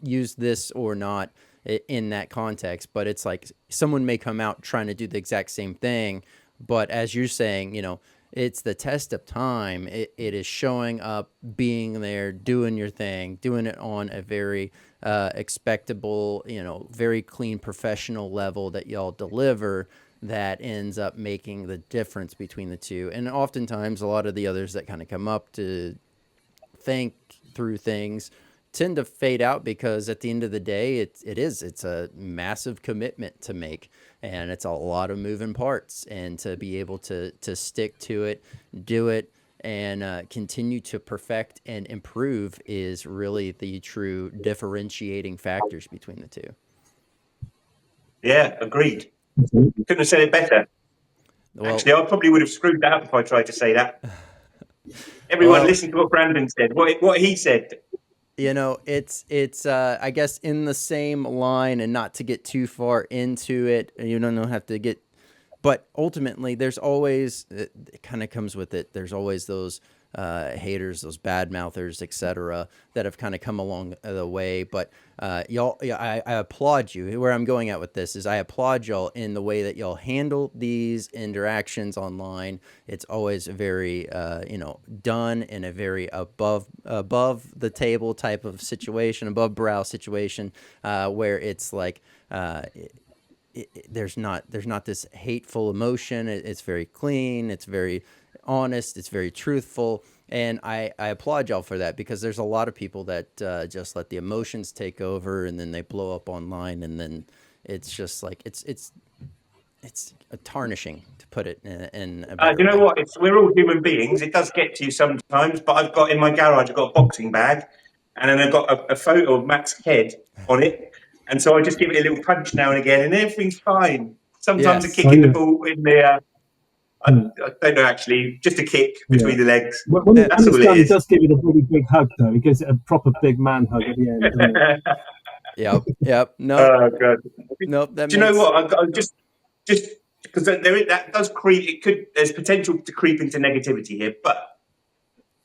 use this or not in that context, but it's like someone may come out trying to do the exact same thing, but as you're saying, you know, it's the test of time. It is showing up, being there, doing your thing, doing it on a very expectable, you know, very clean professional level that y'all deliver, that ends up making the difference between the two. And oftentimes a lot of the others that kind of come up to think through things tend to fade out, because at the end of the day, it's a massive commitment to make, and it's a lot of moving parts, and to be able to stick to it, do it, and continue to perfect and improve is really the true differentiating factors between the two. Yeah, agreed. Couldn't have said it better. Well, actually, I probably would have screwed that up if I tried to say that. Everyone listen to what Brandon said, what he said. You know, it's I guess in the same line, and not to get too far into it, you don't have to get, but ultimately there's always, it kind of comes with it, there's always those haters, those bad mouthers, etc., that have kind of come along the way. But y'all, I applaud you. Where I'm going at with this is I applaud y'all in the way that y'all handle these interactions online. It's always very, done in a very above the table type of situation, above brow situation, where it's like, there's not this hateful emotion. It's very clean. It's very honest. It's very truthful. And I applaud y'all for that, because there's a lot of people that just let the emotions take over, and then they blow up online, and then it's just like, it's it's a tarnishing, to put it in a Do better you know way. what? We're all human beings. It does get to you sometimes. But I've got in my garage, I've got a boxing bag, and then I've got a photo of Matt's head on it, and so I just give it a little punch now and again, and everything's fine. Sometimes a Yes. kick Oh in the yeah. ball in the. Mm. I don't know actually, just a kick Yeah. between the legs. When That's it's all it done, he is. does give it a really big hug, though. He gives it a proper big man hug at the end, doesn't Yep. Yep. Nope. Oh god. Nope. That Do you know makes. what? I'm just because that does creep. It could. There's potential to creep into negativity here, but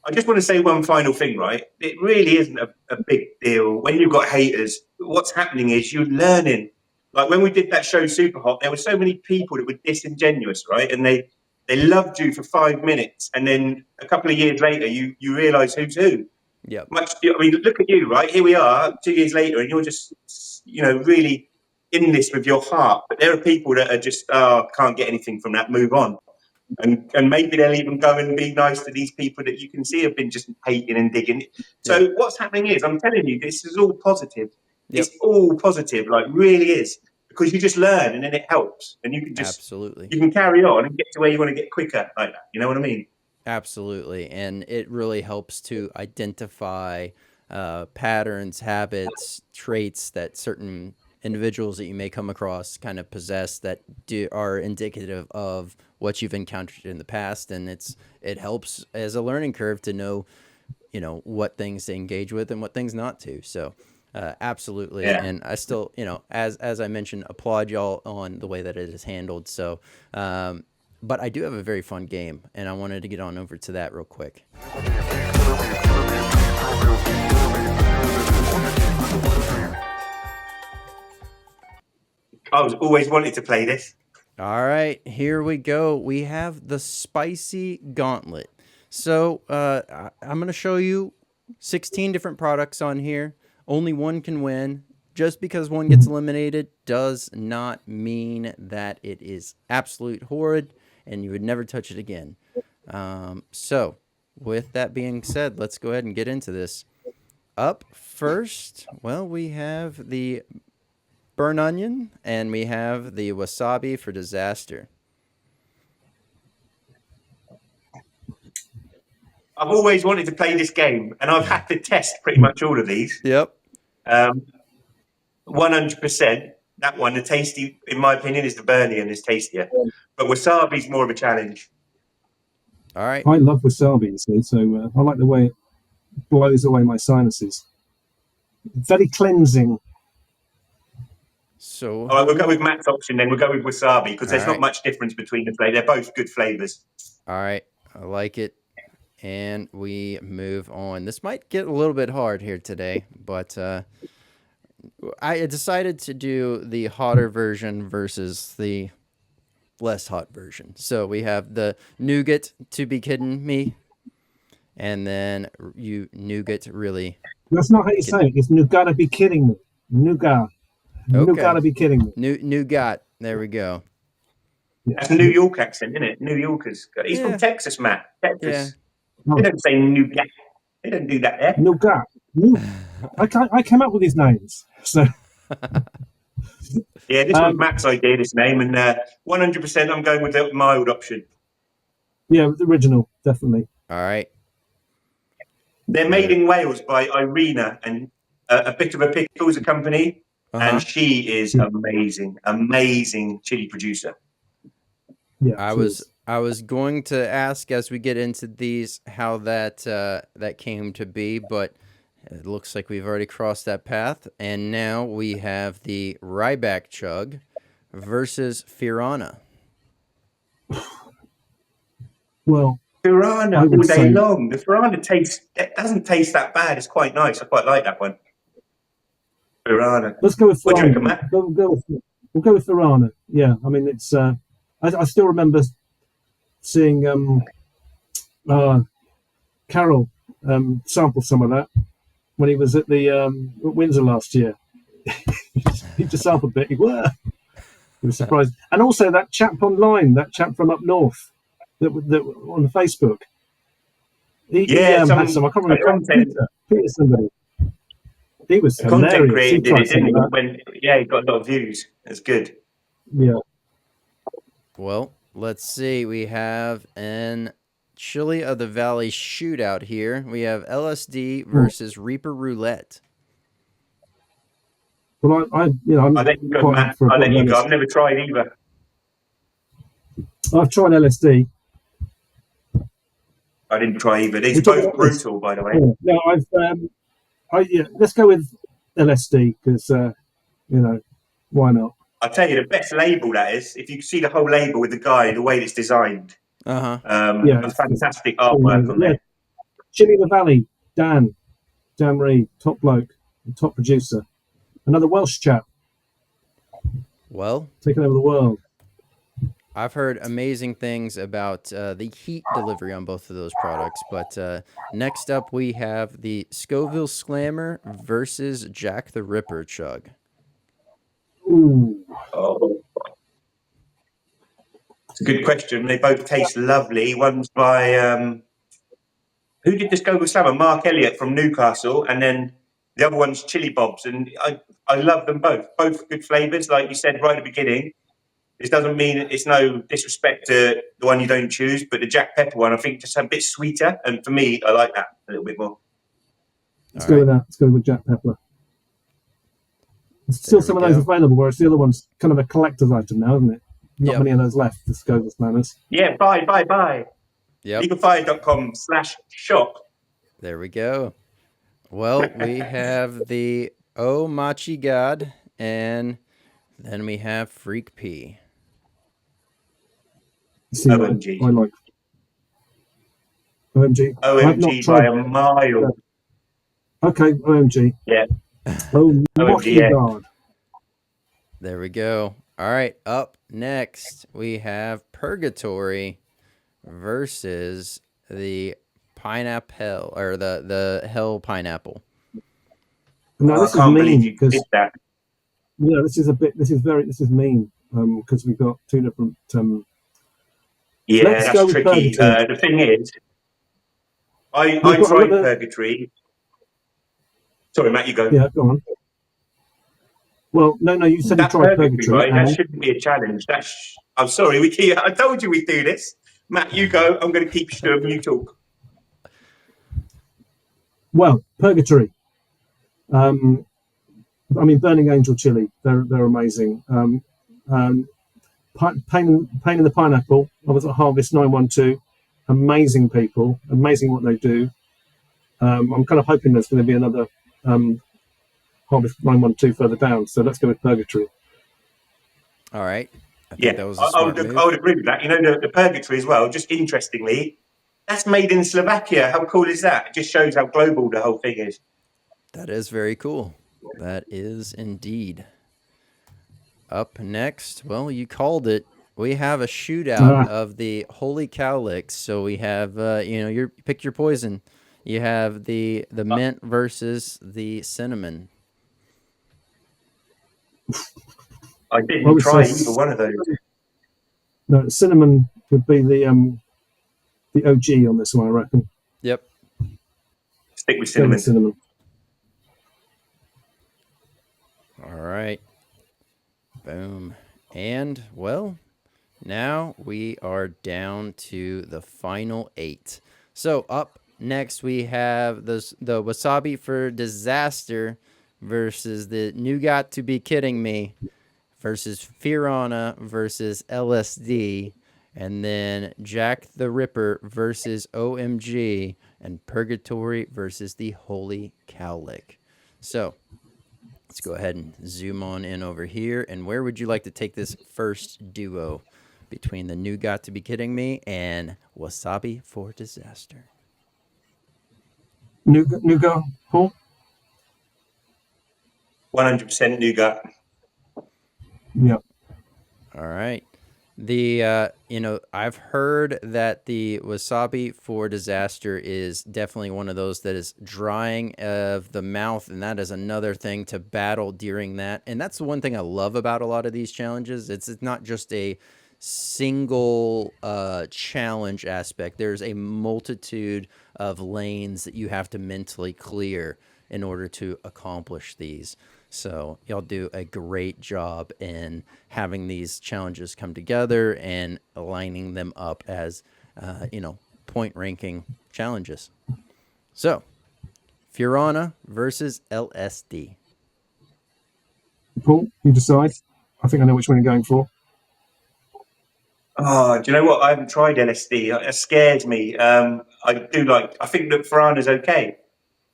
I just want to say one final thing, right? It really isn't a big deal when you've got haters. What's happening is you're learning. Like when we did that show Superhot, there were so many people that were disingenuous, right? And they loved you for 5 minutes, and then a couple of years later, you realise who's who. Yep. I mean, look at you, right? Here we are, 2 years later, and you're just, really in this with your heart. But there are people that are just, oh, can't get anything from that. Move on, and maybe they'll even go and be nice to these people that you can see have been just hating and digging. Yep. So what's happening is, I'm telling you, this is all positive. Yep. It's all positive, like really is, because you just learn and then it helps, and Absolutely. you can carry on and get to where you want to get quicker, like that. You know what I mean? Absolutely. And it really helps to identify patterns, habits, traits that certain individuals that you may come across kind of possess that are indicative of what you've encountered in the past. And it helps as a learning curve to know, what things to engage with and what things not to. So absolutely. Yeah. And I still, as I mentioned, applaud y'all on the way that it is handled. So, but I do have a very fun game, and I wanted to get on over to that real quick. I was always wanted to play this. All right, here we go. We have the Spicy Gauntlet. So I'm going to show you 16 different products on here. Only one can win. Just because one gets eliminated does not mean that it is absolute horrid and you would never touch it again. So with that being said, let's go ahead and get into this. Up first, well, we have the burn onion and we have the wasabi for disaster. I've always wanted to play this game, and I've had to test pretty much all of these. Yep. 100%. That one, the tasty, in my opinion, is the burny and is tastier. But wasabi's more of a challenge. All right. I love wasabi, you see, so I like the way it blows away my sinuses. Very cleansing. So All right, we'll go with Matt's option then. We'll go with wasabi because there's All not right. much difference between the flavors. They're both good flavors. All right. I like it. And we move on. This might get a little bit hard here today, but I decided to do the hotter version versus the less hot version. So we have the nougat to be kidding me, and then you nougat really. That's not how you say it. It's you gotta be kidding me. Nougat. Okay. You gotta be kidding me. Nougat. There we go. That's a New York accent, isn't it? New Yorkers. He's Yeah. from Texas, Matt. Texas. Yeah. They don't say nougat. They don't do that there. Nougat. I came up with these names. So Yeah, this was Matt's idea, this name, and 100% I'm going with the mild option. yeah, the original, definitely. All right. They're made in Wales by Irina, and a bit of a pickles a company, and she is amazing, amazing chili producer. Yeah, I was going to ask as we get into these how that came to be, but it looks like we've already crossed that path, and now we have the Ryback Chug versus Firana. Well, Firana I all would day say- long. The Firana doesn't taste that bad. It's quite nice. I quite like that one. Firana. let's go with What do you reckon, Firana. Matt? We'll go with Firana. Yeah, I mean it's. I still remember seeing Carol sample some of that when he was at the at Windsor last year. He just sampled a bit. He was surprised, and also that chap online, that chap from up north, that on Facebook. He had some. I can't remember. Peter somebody. He was The content hilarious. creator did it, didn't he? He He got a lot of views. It's good. Yeah. Well, let's see. We have an Chili of the Valley shootout here. We have LSD versus Reaper Roulette. Well, I'm I'll let you go, quite up Matt. for a I'll bit let of you go. LSD. I've never tried either. I've tried LSD. I didn't try either. These We are talk both about this. brutal, by the way. Yeah. No, let's go with LSD because why not? I'll tell you the best label that is. If you see the whole label with the guy, the way it's designed, Uh-huh. Yeah, a it's fantastic artwork on there. Chili of the Valley, Dan Reed, top bloke, top producer, another Welsh chap Well, taking over the world. I've heard amazing things about the heat delivery on both of those products. But next up, we have the Scoville Slammer versus Jack the Ripper Chug. Ooh, Oh, it's a good question. They both taste lovely. One's by who did this go with Summer? Mark Elliott from Newcastle, and then the other one's Chili Bobs. And I love them both. Both good flavours, like you said right at the beginning. This doesn't mean it's no disrespect to the one you don't choose, but the Jack Pepper one, I think, just a bit sweeter. And for me, I like that a little bit more. let's go with that. Let's go with Jack Pepper. There's still some of those available, whereas the other one's kind of a collector's item now, isn't it? Not many of those left, the Scoville Slammers. Yeah, buy. Yep. Legalfire.com/shop. There we go. Well, we have the Oh Machi God, and then we have Freak P. See, OMG. I like OMG. OMG by a mile. Okay, OMG. Yeah. Oh, OMG, yeah. God. There we go. All right, up next we have Purgatory versus the pineapple or the hell pineapple. No, this I can't believe mean, you did that. Yeah, this is mean because we've got two different. Yeah, that's tricky. The thing is, I tried Purgatory. Sorry, Matt, you go. Yeah, go on. Well, no, you said you tried Purgatory. Right? That shouldn't be a challenge. I'm sorry. I told you we'd do this. Matt, you go. I'm going to keep stum. You talk. Well, Purgatory. I mean, Burning Angel chili. They're amazing. Pain in the Pineapple. I was at Harvest 912. Amazing people. Amazing what they do. I'm kind of hoping there's going to be another Harvest 912 further down. So let's go with Purgatory. All right. I would agree with that. You know, the Purgatory as well, just interestingly, that's made in Slovakia. How cool is that? It just shows how global the whole thing is. That is very cool. That is indeed. Up next, well, you called it. We have a shootout of the Holy Cow Licks. So we have, you pick your poison. You have the mint versus the cinnamon. I didn't try either one of those. No, cinnamon would be the OG on this one, I reckon. Yep. Stick with cinnamon. All right. Boom. And, well, now we are down to the final 8. So up next we have the Wasabi for Disaster versus the Nougat to Be Kidding Me versus Firana versus LSD, and then Jack the Ripper versus OMG, and Purgatory versus the Holy Cow Lick. So let's go ahead and zoom on in over here. And where would you like to take this first duo between the Nougat to Be Kidding Me and Wasabi for Disaster? Nougat, Paul? 100% Nougat. Yeah. All right. I've heard that the Wasabi for Disaster is definitely one of those that is drying of the mouth, and that is another thing to battle during that. And that's the one thing I love about a lot of these challenges. It's not just a single challenge aspect. There's a multitude of lanes that you have to mentally clear in order to accomplish these. So y'all do a great job in having these challenges come together and aligning them up as, point ranking challenges. So, Furana versus LSD. Paul, you decide. I think I know which one you're going for. Oh, do you know what? I haven't tried LSD. It scares me. I think that Farana's okay.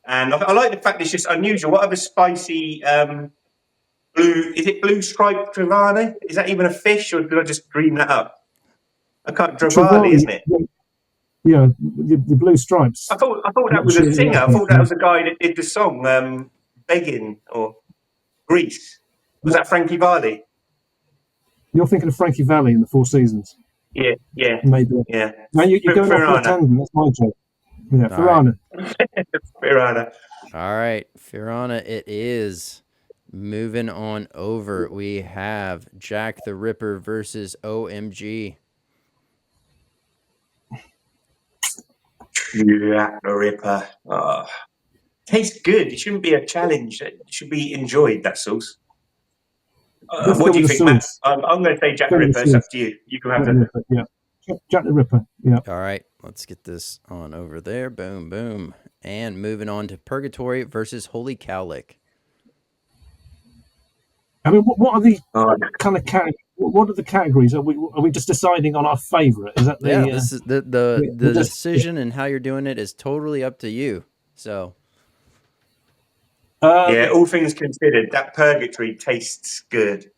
And I like the fact it's just unusual. What other spicy is it blue striped Travali? Is that even a fish, or did I just dream that up? I can't Travali, Trevally, isn't it? yeah, the blue stripes. I thought that was a Literally, singer. I thought that was the guy that did the song Begging or Grease. Was that Frankie Valli? You're thinking of Frankie Valli in the Four Seasons. Yeah, Maybe. yeah. No, you're going off on a Firana. tangent. That's my job. Yeah, All right. Farana. Firana. All right, Furana, it is. Moving on over, we have Jack the Ripper versus OMG. Jack the Ripper. Oh. Tastes good. It shouldn't be a challenge. It should be enjoyed, that sauce. What do you think, Matt? I'm going to say Jack the Ripper. It's up to you. You can have Jack the Ripper, yeah. Jack the Ripper, yeah. All right, let's get this on over there. Boom, boom. And moving on to Purgatory versus Holy Cowlick. I mean, what are the kind of what are the categories? Are we just deciding on our favourite? Is that the this is the decision and how you're doing it is totally up to you. So all things considered, that Purgatory tastes good.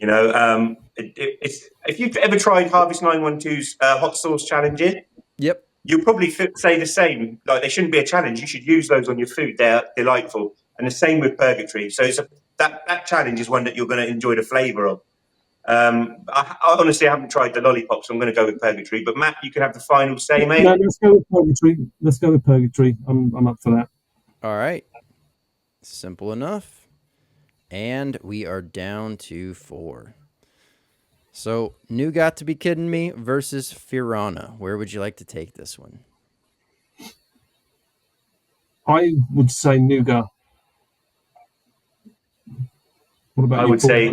You know, it's if you've ever tried Harvest 912's hot sauce challenges, yep, you'll probably say the same. Like, they shouldn't be a challenge. You should use those on your food. They're delightful. And the same with Purgatory. So that challenge is one that you're going to enjoy the flavour of. I honestly haven't tried the lollipops, so I'm going to go with Purgatory. But Matt, you can have the final say, mate. No, let's go with Purgatory. I'm up for that. All right. Simple enough. And we are down to 4. So, New Got to Be Kidding Me versus Furana. Where would you like to take this one? I would say Nougat. What about I you, would Paul? say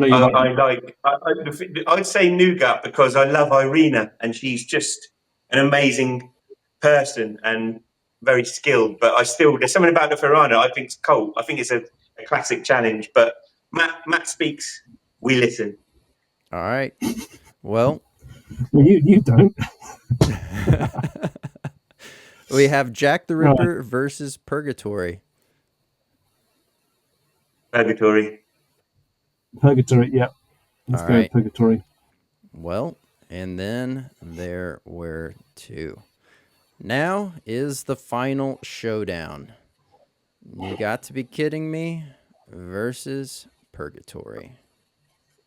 I'd say Nougat because I love Irina and she's just an amazing person and very skilled. But there's something about the Furana I think it's cold. I think it's a classic challenge. But Matt speaks, we listen. All right. Well, you don't. We have Jack the Ripper versus Purgatory. Purgatory, yeah. Let's go with Purgatory. Well, and then there were 2. Now is the final showdown. You Got to Be Kidding Me versus Purgatory.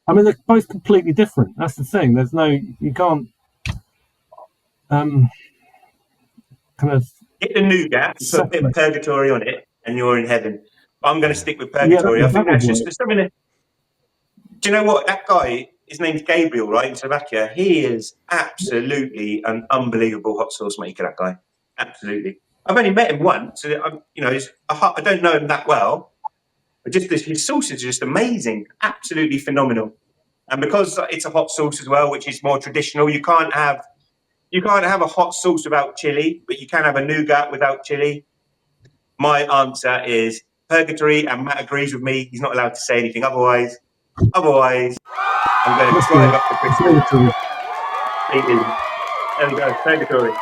I mean, they're both completely different. That's the thing. You can't kind of get the Nougat, put a bit of Purgatory on it, and you're in heaven. I'm going to stick with Purgatory. I think that's just something that. Do you know what? That guy, his name's Gabriel, right, in Slovakia. He is absolutely an unbelievable hot sauce maker, that guy. Absolutely. I've only met him once. So I don't know him that well. But just his sauce is just amazing. Absolutely phenomenal. And because it's a hot sauce as well, which is more traditional, you can't have a hot sauce without chili, but you can have a nougat without chili. My answer is Purgatory, and Matt agrees with me. He's not allowed to say anything otherwise. I'm going to drive up to Christmas. There we go, Purgatory.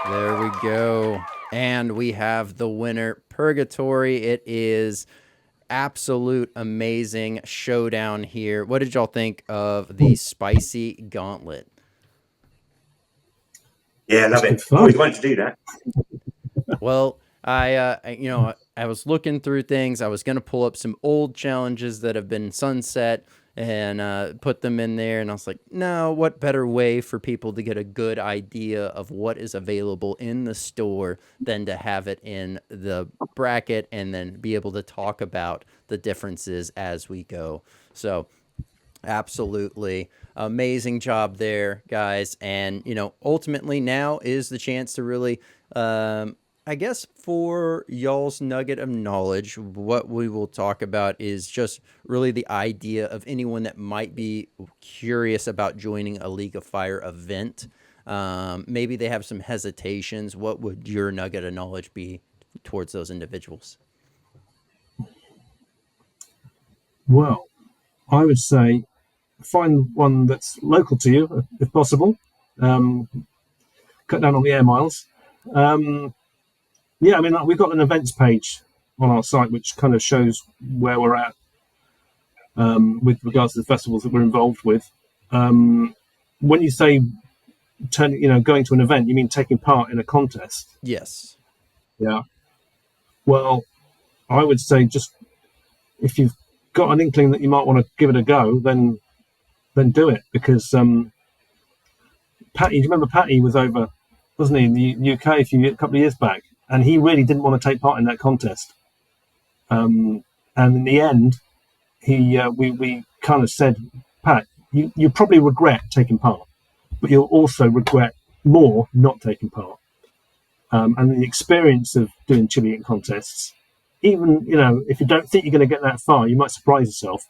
There we go. And we have the winner, Purgatory. It is absolute amazing showdown here. What did y'all think of the Spicy Gauntlet? Yeah, I love it. I always wanted to do that. Well, I was looking through things. I was going to pull up some old challenges that have been sunset and put them in there. And I was like, no, what better way for people to get a good idea of what is available in the store than to have it in the bracket and then be able to talk about the differences as we go. So absolutely amazing job there, guys. And, ultimately now is the chance to really, I guess for y'all's nugget of knowledge, what we will talk about is just really the idea of anyone that might be curious about joining a League of Fire event. Maybe they have some hesitations. What would your nugget of knowledge be towards those individuals? Well, I would say find one that's local to you, if possible. Cut down on the air miles. Yeah, I mean, we've got an events page on our site which kind of shows where we're at with regards to the festivals that we're involved with. When you say going to an event, you mean taking part in a contest? Yes. Yeah. Well, I would say just if you've got an inkling that you might want to give it a go, then do it, because Patty, do you remember Patty was over, wasn't he, in the UK a couple of years back, and he really didn't want to take part in that contest. And in the end, we kind of said, Pat, you probably regret taking part, but you'll also regret more not taking part. And the experience of doing chili eating contests, even if you don't think you're going to get that far, you might surprise yourself.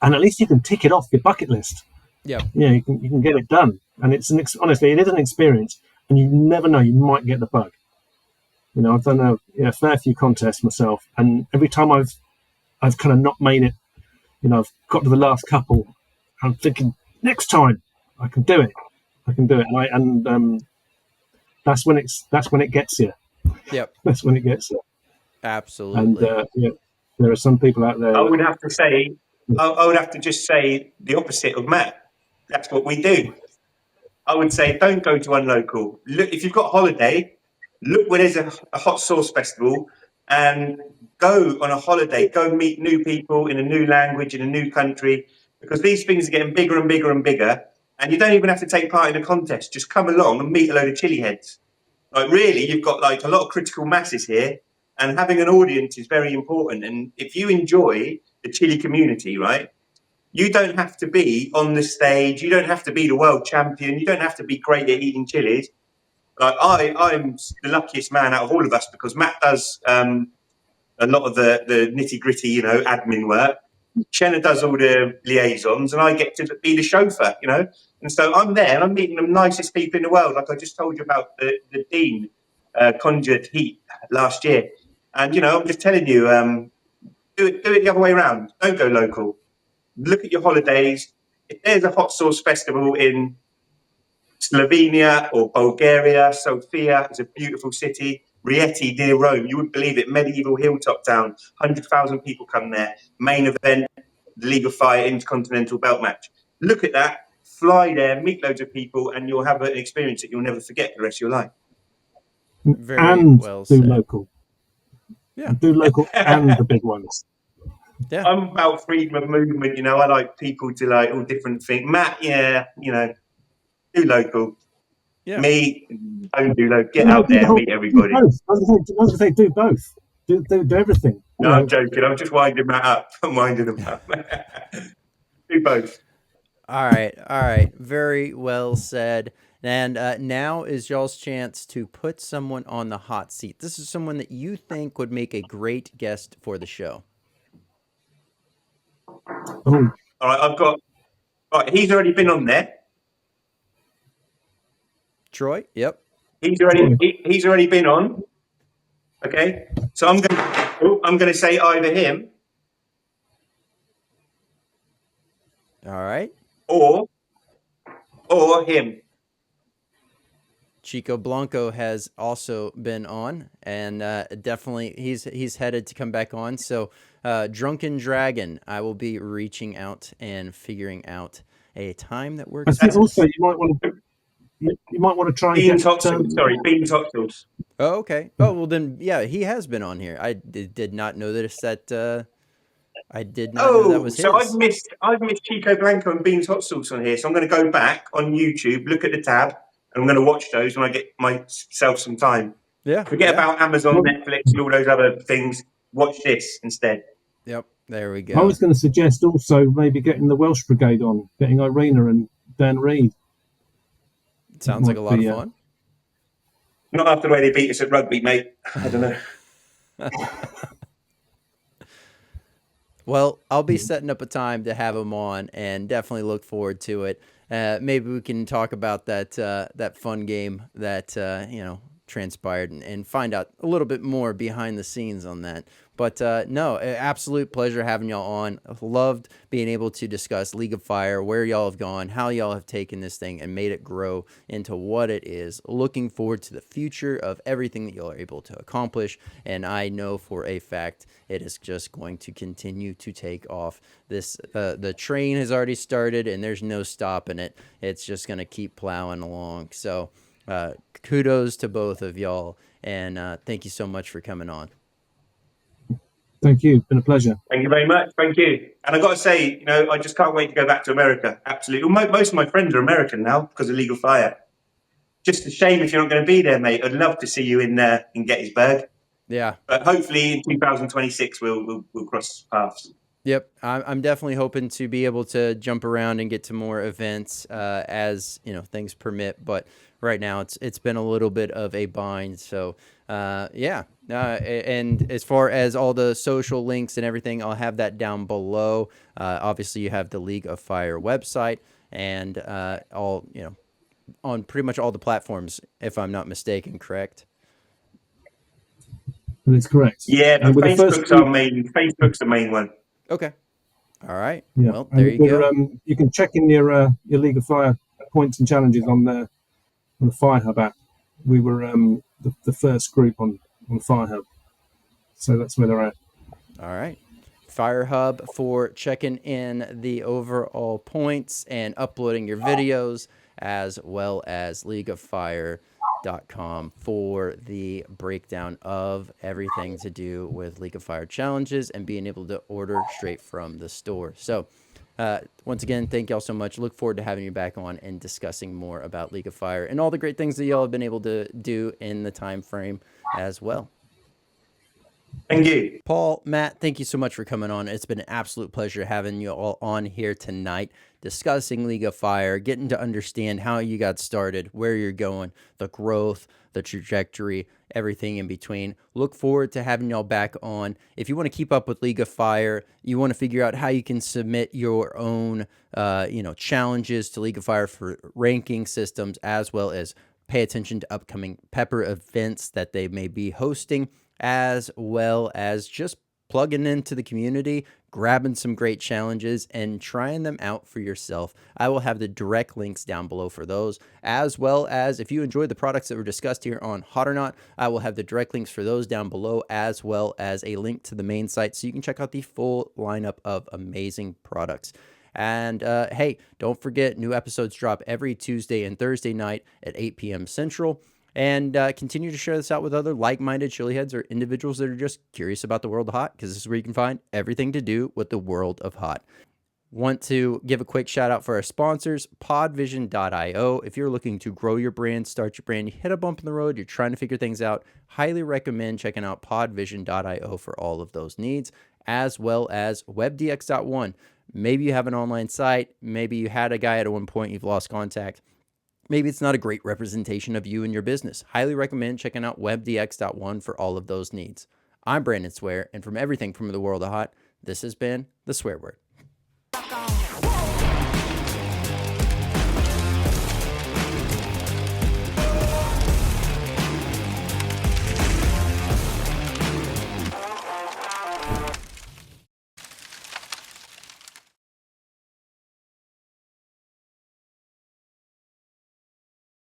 And at least you can tick it off your bucket list. Yeah. You can get it done. And honestly, it is an experience, and you never know, you might get the bug. I've done a fair few contests myself, and every time I've kind of not made it, I've got to the last couple, I'm thinking, next time I can do it. And that's when it gets you. Yep. That's when it gets you. Absolutely. And there are some people out there. I would have to just say the opposite of Matt. That's what we do. I would say don't go to unlocal. Look, if you've got a holiday, look where there's a hot sauce festival and go on a holiday. Go meet new people in a new language, in a new country, because these things are getting bigger and bigger and bigger. And you don't even have to take part in a contest. Just come along and meet a load of chili heads. Like, really, you've got like a lot of critical masses here, and having an audience is very important. And if you enjoy the chili community, right, you don't have to be on the stage. You don't have to be the world champion. You don't have to be great at eating chilies. Like I'm the luckiest man out of all of us, because Matt does a lot of the nitty gritty, admin work. Shenna does all the liaisons, and I get to be the chauffeur, And so I'm there, and I'm meeting the nicest people in the world. Like I just told you about the Dean conjured heat last year, and I'm just telling you, do it the other way around. Don't go local. Look at your holidays. If there's a hot sauce festival in Slovenia or Bulgaria, Sofia is a beautiful city. Rieti near Rome, you wouldn't believe it, medieval hilltop town, 100,000 people come there. Main event, the League of Fire Intercontinental Belt match. Look at that, fly there, meet loads of people, and you'll have an experience that you'll never forget for the rest of your life. Very well do said. Local. Yeah. Do local and the big ones. Yeah. I'm about freedom of movement, I like people to like all different things. Matt, do local. Yeah. Me, don't do local. Get out there and meet everybody. I was going to say do both. Do everything. No, I'm joking. I'm just winding Matt up. I'm winding him up. Do both. All right. Very well said. And now is y'all's chance to put someone on the hot seat. This is someone that you think would make a great guest for the show. Oh. All right, right, he's already been on there. Troy? Yep. He's already been on. Okay. So I'm going to say either him. All right. Or him. Chico Blanco has also been on, and definitely he's headed to come back on. So Drunken Dragon, I will be reaching out and figuring out a time that works. I think also you might want to try Bean and Hot Sauce. Sorry, Bean Hot Sauce. Oh, okay. Oh, well then, yeah, he has been on here. I did not know that. I did not know that was his. So I've missed Chico Blanco and Beans Hot Sauce on here. So I'm going to go back on YouTube, look at the tab, and I'm going to watch those when I get myself some time. Yeah. Forget about Amazon, Netflix, and all those other things. Watch this instead. Yep. There we go. I was going to suggest also maybe getting the Welsh Brigade on, getting Irina and Dan Reed. Sounds like a lot of fun. Not after the way they beat us at rugby, mate. I don't know. Well, I'll be setting up a time to have him on, and definitely look forward to it. Maybe we can talk about that fun game that transpired, and find out a little bit more behind the scenes on that. But no, absolute pleasure having y'all on. I've loved being able to discuss League of Fire, where y'all have gone, how y'all have taken this thing and made it grow into what it is. Looking forward to the future of everything that y'all are able to accomplish. And I know for a fact it is just going to continue to take off. The train has already started, and there's no stopping it. It's just going to keep plowing along. So kudos to both of y'all, and thank you so much for coming on. Thank you. It's been a pleasure. Thank you very much. Thank you. And I've got to say, I just can't wait to go back to America. Absolutely. Well, most of my friends are American now because of Legal Fire. Just a shame if you're not going to be there, mate. I'd love to see you in Gettysburg. Yeah. But hopefully in 2026 we'll cross paths. Yep, I'm definitely hoping to be able to jump around and get to more events as things permit. But right now it's been a little bit of a bind. So yeah. And as far as all the social links and everything, I'll have that down below. Obviously, you have the League of Fire website, and all on pretty much all the platforms, if I'm not mistaken. Correct? That is correct. Yeah, and with Facebook's the main one. Okay. All right. Yeah. Well, there you go. You can check in your League of Fire points and challenges on the Fire Hub app. We were the first group on Fire Hub, so that's where they're at. All right. Fire Hub for checking in the overall points and uploading your videos, as well as leagueoffire.com for the breakdown of everything to do with League of Fire challenges and being able to order straight from the store. So once again, thank y'all so much. Look forward to having you back on and discussing more about League of Fire and all the great things that y'all have been able to do in the time frame as well. Thank you. Paul, Matt, thank you so much for coming on. It's been an absolute pleasure having you all on here tonight, discussing League of Fire, getting to understand how you got started, where you're going, the growth, the trajectory, everything in between. Look forward to having y'all back on. If you want to keep up with League of Fire, you want to figure out how you can submit your own, challenges to League of Fire for ranking systems, as well as pay attention to upcoming Pepper events that they may be hosting, as well as just plugging into the community, grabbing some great challenges, and trying them out for yourself. I will have the direct links down below for those, as well as if you enjoyed the products that were discussed here on Hot or Not, I will have the direct links for those down below, as well as a link to the main site so you can check out the full lineup of amazing products. And hey, don't forget, new episodes drop every Tuesday and Thursday night at 8 p.m. Central. And continue to share this out with other like-minded chiliheads or individuals that are just curious about the world of hot, because this is where you can find everything to do with the world of hot. Want to give a quick shout out for our sponsors, podvision.io. If you're looking to grow your brand, start your brand, you hit a bump in the road, you're trying to figure things out, highly recommend checking out podvision.io for all of those needs, as well as webdx.one. Maybe you have an online site, maybe you had a guy at one point, you've lost contact. Maybe it's not a great representation of you and your business. Highly recommend checking out webdx.one for all of those needs. I'm Brandon Swear, and from everything from the world of hot, this has been The Swear Word.